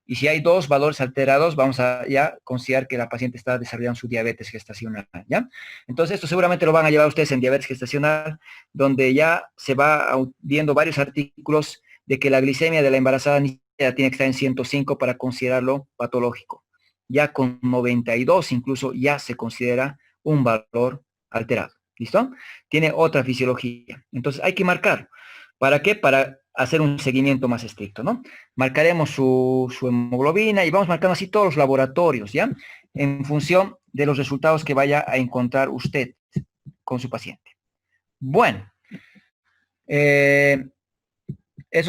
Y si hay dos valores alterados, vamos a ya considerar que la paciente está desarrollando su diabetes gestacional, ¿ya? Entonces, esto seguramente lo van a llevar ustedes en diabetes gestacional, donde ya se va viendo varios artículos de que la glicemia de la embarazada ya tiene que estar en 105 para considerarlo patológico. Ya con 92 incluso ya se considera un valor alterado. ¿Listo? Tiene otra fisiología. Entonces hay que marcar. ¿Para qué? Para hacer un seguimiento más estricto, ¿no? Marcaremos su hemoglobina y vamos marcando así todos los laboratorios, ¿ya? En función de los resultados que vaya a encontrar usted con su paciente. Bueno, eso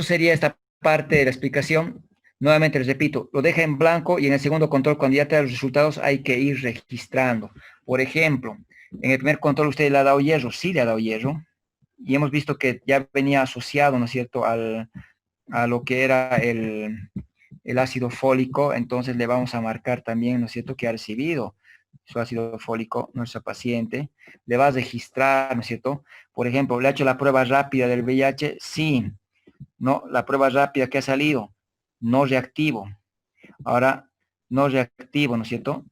sería esta parte de la explicación. Nuevamente les repito, lo deja en blanco y en el segundo control, cuando ya te da los resultados, hay que ir registrando. Por ejemplo, en el primer control usted le ha dado hierro, sí le ha dado hierro, y hemos visto que ya venía asociado, ¿no es cierto?, a lo que era el ácido fólico. Entonces le vamos a marcar también, ¿no es cierto?, que ha recibido su ácido fólico nuestra paciente. Le va a registrar, ¿no es cierto? Por ejemplo, le ha hecho la prueba rápida del VIH, sí. No, la prueba rápida que ha salido, no reactivo. Ahora, no reactivo, ¿no es cierto?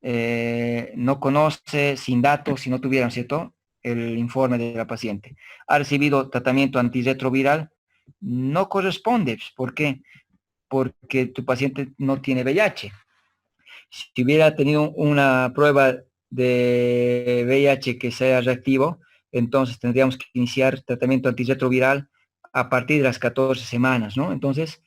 No conoce, sin datos, si no tuviera, ¿no es cierto?, el informe de la paciente. Ha recibido tratamiento antirretroviral, no corresponde. ¿Por qué? Porque tu paciente no tiene VIH. Si hubiera tenido una prueba de VIH que sea reactivo, entonces tendríamos que iniciar tratamiento antirretroviral a partir de las 14 semanas, ¿no? Entonces,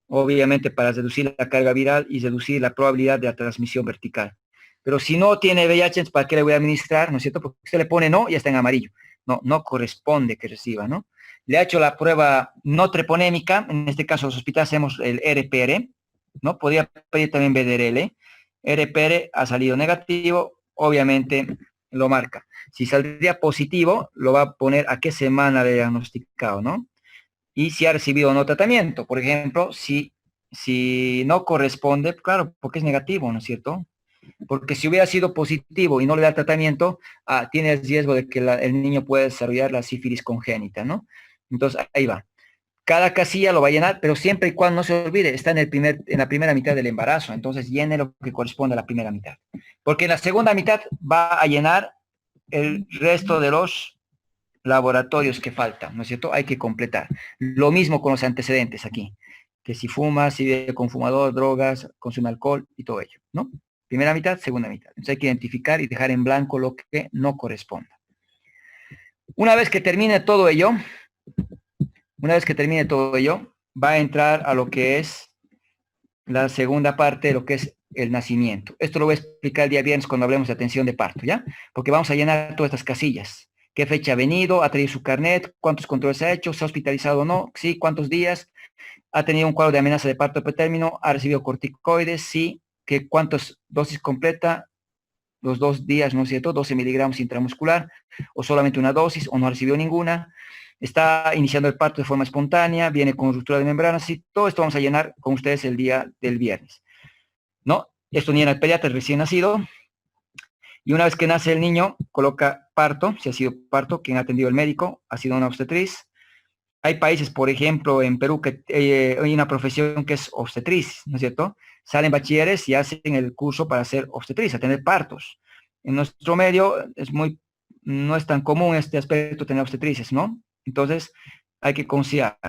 obviamente para reducir la carga viral y reducir la probabilidad de la transmisión vertical. Pero si no tiene VIH, ¿para qué le voy a administrar? ¿No es cierto? Porque usted le pone no y está en amarillo. No, no corresponde que reciba, ¿no? Le ha hecho la prueba no treponémica, en este caso los hospitales hacemos el RPR, ¿no? Podría pedir también BDRL. RPR ha salido negativo, obviamente lo marca. Si saldría positivo, lo va a poner a qué semana de diagnosticado, ¿no? Y si ha recibido o no tratamiento. Por ejemplo, si no corresponde, claro, porque es negativo, ¿no es cierto? Porque si hubiera sido positivo y no le da tratamiento, tiene el riesgo de que el niño pueda desarrollar la sífilis congénita, ¿no? Entonces, ahí va. Cada casilla lo va a llenar, pero siempre y cuando no se olvide, está en la primera mitad del embarazo. Entonces, llene lo que corresponde a la primera mitad. Porque en la segunda mitad va a llenar el resto de los laboratorios que faltan, ¿no es cierto? Hay que completar. Lo mismo con los antecedentes aquí, que si fuma, si vive con fumador, drogas, consume alcohol y todo ello, ¿no? Primera mitad, segunda mitad. Entonces hay que identificar y dejar en blanco lo que no corresponda. Una vez que termine todo ello, va a entrar a lo que es la segunda parte, lo que es el nacimiento. Esto lo voy a explicar el día viernes cuando hablemos de atención de parto, ¿ya? Porque vamos a llenar todas estas casillas. ¿Qué fecha ha venido? ¿Ha traído su carnet? ¿Cuántos controles ha hecho? ¿Se ha hospitalizado o no? Sí. ¿Cuántos días? ¿Ha tenido un cuadro de amenaza de parto pretérmino? ¿Ha recibido corticoides? Sí. ¿Cuántas dosis completa? Los 2 días, ¿no es cierto? 12 miligramos intramuscular, o solamente una dosis, o no ha recibido ninguna. Está iniciando el parto de forma espontánea, viene con ruptura de membranas, sí. Todo esto vamos a llenar con ustedes el día del viernes, ¿no? Esto llena el pediatra recién nacido. Y una vez que nace el niño, coloca parto, si ha sido parto, quien ha atendido el médico, ha sido una obstetriz. Hay países, por ejemplo, en Perú, que hay una profesión que es obstetriz, ¿no es cierto? Salen bachilleres y hacen el curso para ser obstetriz, atender partos. En nuestro medio no es tan común este aspecto, tener obstetrices, ¿no? Entonces, hay que considerar.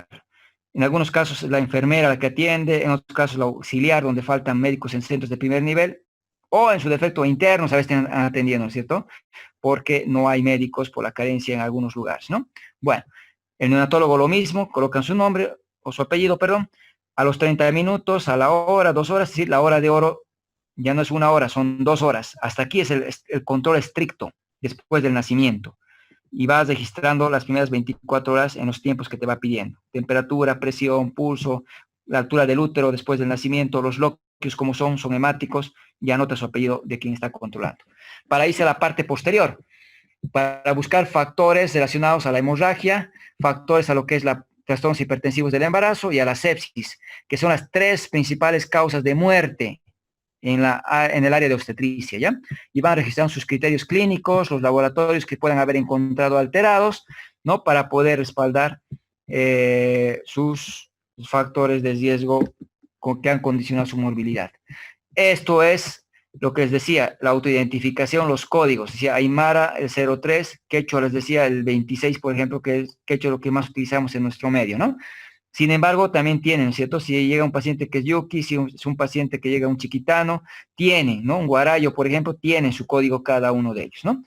En algunos casos, la enfermera la que atiende, en otros casos, la auxiliar, donde faltan médicos en centros de primer nivel, o en su defecto internos a veces están atendiendo, ¿no es cierto? Porque no hay médicos por la carencia en algunos lugares, ¿no? Bueno, el neonatólogo lo mismo, colocan su nombre, o su apellido, perdón, a los 30 minutos, a la hora, 2 horas, es decir, la hora de oro ya no es 1 hora, son 2 horas. Hasta aquí es el control estricto después del nacimiento. Y vas registrando las primeras 24 horas en los tiempos que te va pidiendo. Temperatura, presión, pulso, la altura del útero después del nacimiento, los lóqueos como son hemáticos, y anota su apellido de quien está controlando. Para irse a la parte posterior, para buscar factores relacionados a la hemorragia, factores a lo que es la trastornos hipertensivos del embarazo y a la sepsis, que son las 3 principales causas de muerte en el área de obstetricia, ¿ya? Y van registrando sus criterios clínicos, los laboratorios que puedan haber encontrado alterados, ¿no? Para poder respaldar sus factores de riesgo que han condicionado su morbilidad. Esto es lo que les decía, la autoidentificación, los códigos. Decía Aymara el 03, Quechua les decía el 26, por ejemplo, que es Quechua lo que más utilizamos en nuestro medio, ¿no? Sin embargo, también tienen, ¿cierto? Si llega un paciente que es yuki, si es un paciente que llega un chiquitano, tienen, ¿no? Un guarayo, por ejemplo, tienen su código cada uno de ellos, ¿no?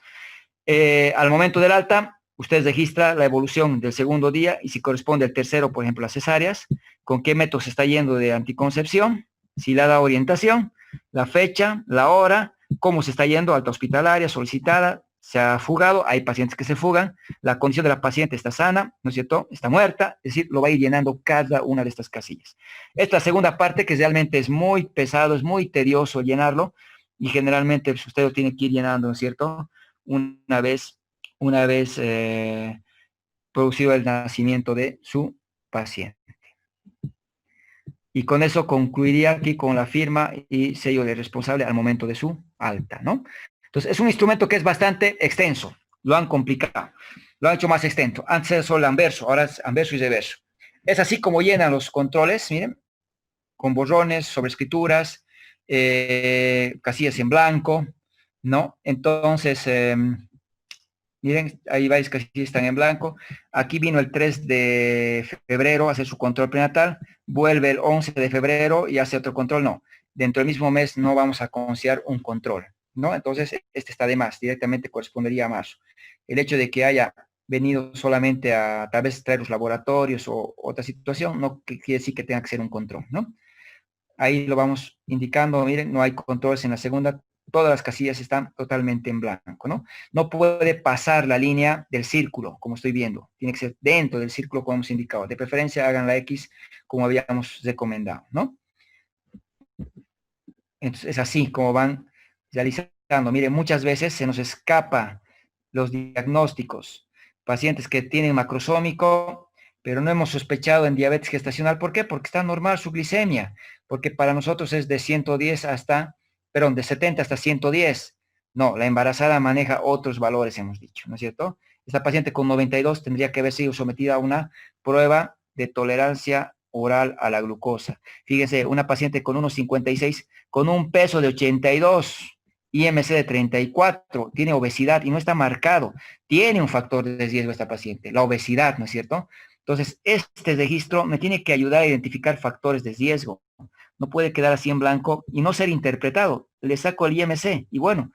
Al momento del alta, ustedes registran la evolución del segundo día y si corresponde al tercero, por ejemplo, las cesáreas, con qué método se está yendo de anticoncepción, si le da orientación, la fecha, la hora, cómo se está yendo, alta hospitalaria, solicitada, se ha fugado, hay pacientes que se fugan, la condición de la paciente está sana, ¿no es cierto? Está muerta, es decir, lo va a ir llenando cada una de estas casillas. Esta segunda parte que realmente es muy pesado, es muy tedioso llenarlo y generalmente pues, usted lo tiene que ir llenando, ¿no es cierto? Una vez producido el nacimiento de su paciente. Y con eso concluiría aquí con la firma y sello de responsable al momento de su alta, ¿no? Entonces, es un instrumento que es bastante extenso. Lo han complicado. Lo han hecho más extenso. Antes era solo anverso, ahora es anverso y reverso. Es así como llenan los controles, miren, con borrones, sobrescrituras, casillas en blanco, ¿no? Entonces, miren, ahí vais que sí están en blanco. Aquí vino el 3 de febrero a hacer su control prenatal. Vuelve el 11 de febrero y hace otro control. No, dentro del mismo mes no vamos a considerar un control, ¿no? Entonces, este está de más. Directamente correspondería a marzo. El hecho de que haya venido solamente a tal vez traer los laboratorios o otra situación, no quiere decir que tenga que ser un control, ¿no? Ahí lo vamos indicando. Miren, no hay controles en la segunda. Todas las casillas están totalmente en blanco, ¿no? No puede pasar la línea del círculo, como estoy viendo. Tiene que ser dentro del círculo como hemos indicado. De preferencia hagan la X como habíamos recomendado, ¿no? Entonces es así como van realizando. Miren, muchas veces se nos escapa los diagnósticos. Pacientes que tienen macrosómico, pero no hemos sospechado en diabetes gestacional. ¿Por qué? Porque está normal su glicemia. Porque para nosotros es de 110 hasta... Perdón, de 70 hasta 110. No, la embarazada maneja otros valores, hemos dicho, ¿no es cierto? Esta paciente con 92 tendría que haber sido sometida a una prueba de tolerancia oral a la glucosa. Fíjense, una paciente con 1,56, con un peso de 82, IMC de 34, tiene obesidad y no está marcado. Tiene un factor de riesgo esta paciente, la obesidad, ¿no es cierto? Entonces, este registro me tiene que ayudar a identificar factores de riesgo. No puede quedar así en blanco y no ser interpretado. Le saco el IMC y bueno,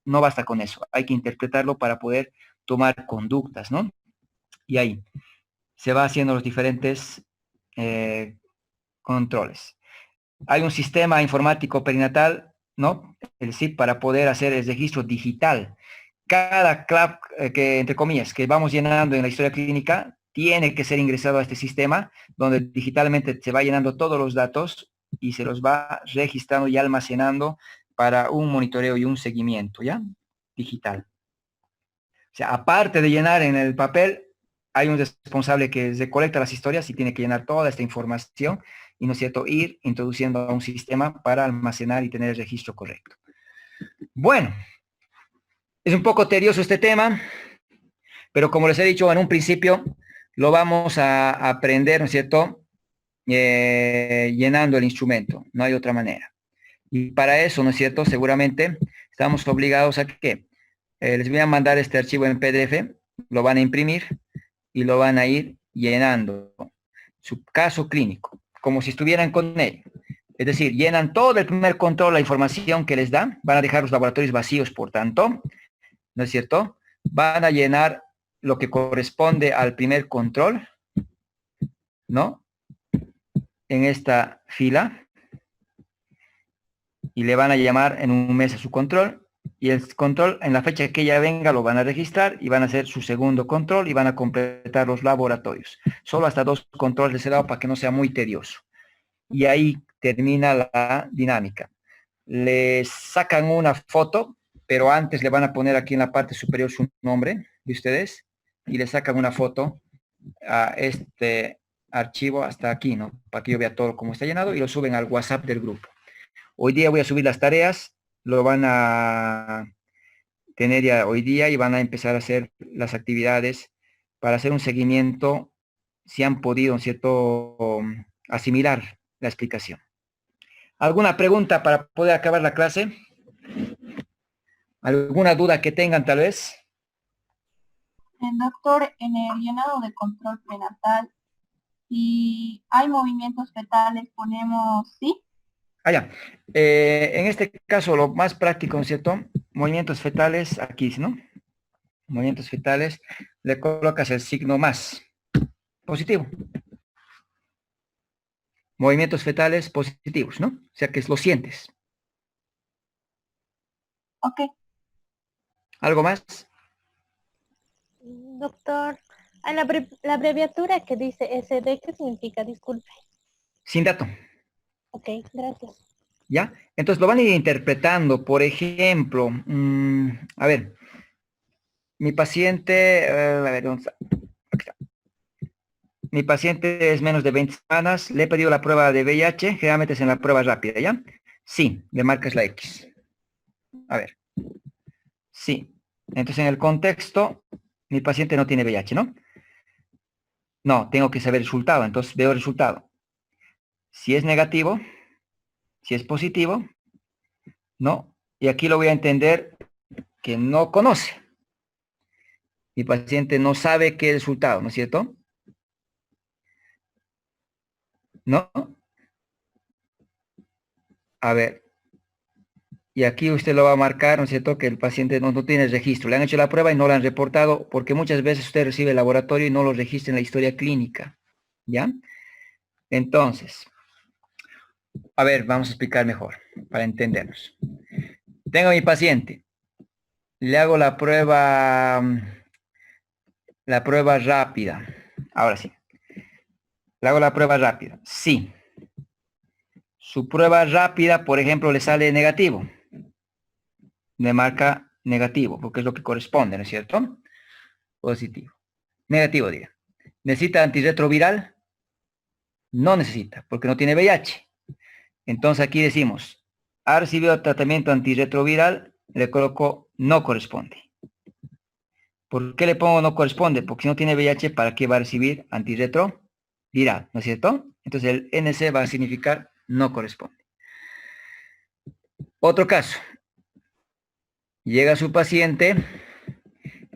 no basta con eso. Hay que interpretarlo para poder tomar conductas, ¿no? Y ahí se va haciendo los diferentes controles. Hay un sistema informático perinatal, ¿no? El SIP para poder hacer el registro digital. Cada CLAP que, entre comillas, que vamos llenando en la historia clínica, tiene que ser ingresado a este sistema, donde digitalmente se va llenando todos los datos y se los va registrando y almacenando para un monitoreo y un seguimiento, ¿ya? Digital. O sea, aparte de llenar en el papel, hay un responsable que recolecta las historias y tiene que llenar toda esta información y, ¿no es cierto?, ir introduciendo a un sistema para almacenar y tener el registro correcto. Bueno, es un poco tedioso este tema, pero como les he dicho en un principio, lo vamos a aprender, ¿no es cierto?, llenando el instrumento, no hay otra manera. Y para eso, ¿no es cierto?, seguramente estamos obligados a que les voy a mandar este archivo en PDF, lo van a imprimir y lo van a ir llenando. Su caso clínico, como si estuvieran con él. Es decir, llenan todo el primer control, la información que les dan, van a dejar los laboratorios vacíos, por tanto, ¿no es cierto? Van a llenar lo que corresponde al primer control, ¿no? En esta fila. Y le van a llamar en un mes a su control. Y el control, en la fecha que ella venga, lo van a registrar y van a hacer su segundo control y van a completar los laboratorios. Solo hasta 2 controles les he dado para que no sea muy tedioso. Y ahí termina la dinámica. Les sacan una foto, pero antes le van a poner aquí en la parte superior su nombre de ustedes y le sacan una foto a este archivo hasta aquí, ¿no? Para que yo vea todo cómo está llenado y lo suben al WhatsApp del grupo. Hoy día voy a subir las tareas, lo van a tener ya hoy día y van a empezar a hacer las actividades para hacer un seguimiento, si han podido, ¿cierto?, asimilar la explicación. ¿Alguna pregunta para poder acabar la clase? ¿Alguna duda que tengan tal vez? Doctor, en el llenado de control prenatal, si hay movimientos fetales, ponemos sí. Ya. En este caso, lo más práctico, ¿no es cierto? Movimientos fetales, aquí, ¿no? Movimientos fetales, le colocas el signo más. Positivo. Movimientos fetales positivos, ¿no? O sea que lo sientes. Ok. ¿Algo más? Doctor, a la abreviatura que dice SD, ¿qué significa? Disculpe. Sin dato. Ok, gracias. ¿Ya? Entonces lo van a ir interpretando. Por ejemplo, a ver, mi paciente, a ver, ¿dónde está? Aquí está. Mi paciente es menos de 20 semanas, le he pedido la prueba de VIH, generalmente es en la prueba rápida, ¿ya? Sí, le marcas la X. A ver. Sí. Entonces en el contexto, mi paciente no tiene VIH, ¿no? No, tengo que saber el resultado, entonces veo el resultado. Si es negativo, si es positivo, no. Y aquí lo voy a entender que no conoce. Mi paciente no sabe qué es el resultado, ¿no es cierto? ¿No? A ver. Y aquí usted lo va a marcar, ¿no es cierto? Que el paciente no tiene registro. Le han hecho la prueba y no la han reportado porque muchas veces usted recibe el laboratorio y no lo registra en la historia clínica. ¿Ya? Entonces, a ver, vamos a explicar mejor para entendernos. Tengo a mi paciente. Le hago la prueba rápida. Ahora sí. Le hago la prueba rápida. Sí. Su prueba rápida, por ejemplo, le sale negativo. Le marca negativo, porque es lo que corresponde, ¿no es cierto? Positivo. Negativo, diga. ¿Necesita antirretroviral? No necesita, porque no tiene VIH. Entonces aquí decimos, ha recibido tratamiento antirretroviral, le coloco no corresponde. ¿Por qué le pongo no corresponde? Porque si no tiene VIH, ¿para qué va a recibir antirretroviral? ¿No es cierto? Entonces el NC va a significar no corresponde. Otro caso. Llega su paciente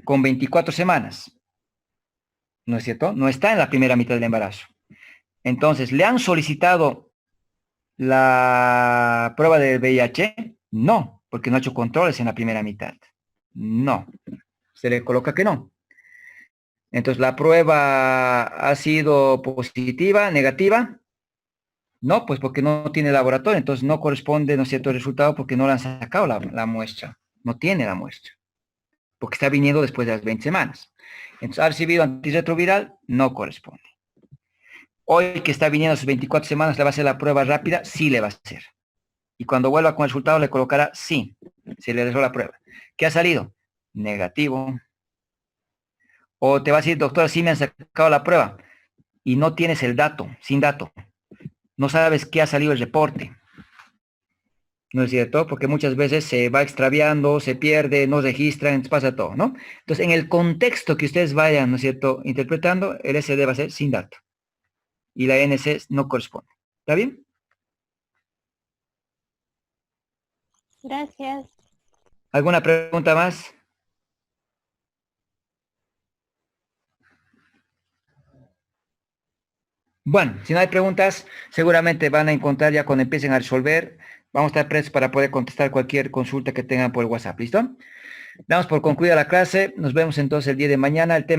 con 24 semanas. ¿No es cierto? No está en la primera mitad del embarazo. Entonces, ¿le han solicitado la prueba del VIH? No, porque no ha hecho controles en la primera mitad. No. Se le coloca que no. Entonces, ¿la prueba ha sido positiva, negativa? No, pues porque no tiene laboratorio. Entonces, no corresponde, ¿no es cierto?, el resultado porque no le han sacado la muestra. No tiene la muestra. Porque está viniendo después de las 20 semanas. Entonces, ¿ha recibido antirretroviral? No corresponde. Hoy que está viniendo sus 24 semanas, ¿le va a hacer la prueba rápida? Sí le va a hacer. Y cuando vuelva con el resultado le colocará sí. Se le realizó la prueba. ¿Qué ha salido? Negativo. O te va a decir, doctora, sí me han sacado la prueba. Y no tienes el dato, sin dato. No sabes qué ha salido el reporte. ¿No es cierto? Porque muchas veces se va extraviando, se pierde, no registran, entonces pasa todo, ¿no? Entonces, en el contexto que ustedes vayan, ¿no es cierto?, interpretando, el SD va a ser sin dato. Y la NC no corresponde. ¿Está bien? Gracias. ¿Alguna pregunta más? Bueno, si no hay preguntas, seguramente van a encontrar ya cuando empiecen a resolver. Vamos a estar prestos para poder contestar cualquier consulta que tengan por WhatsApp. ¿Listo? Damos por concluida la clase. Nos vemos entonces el día de mañana. El tema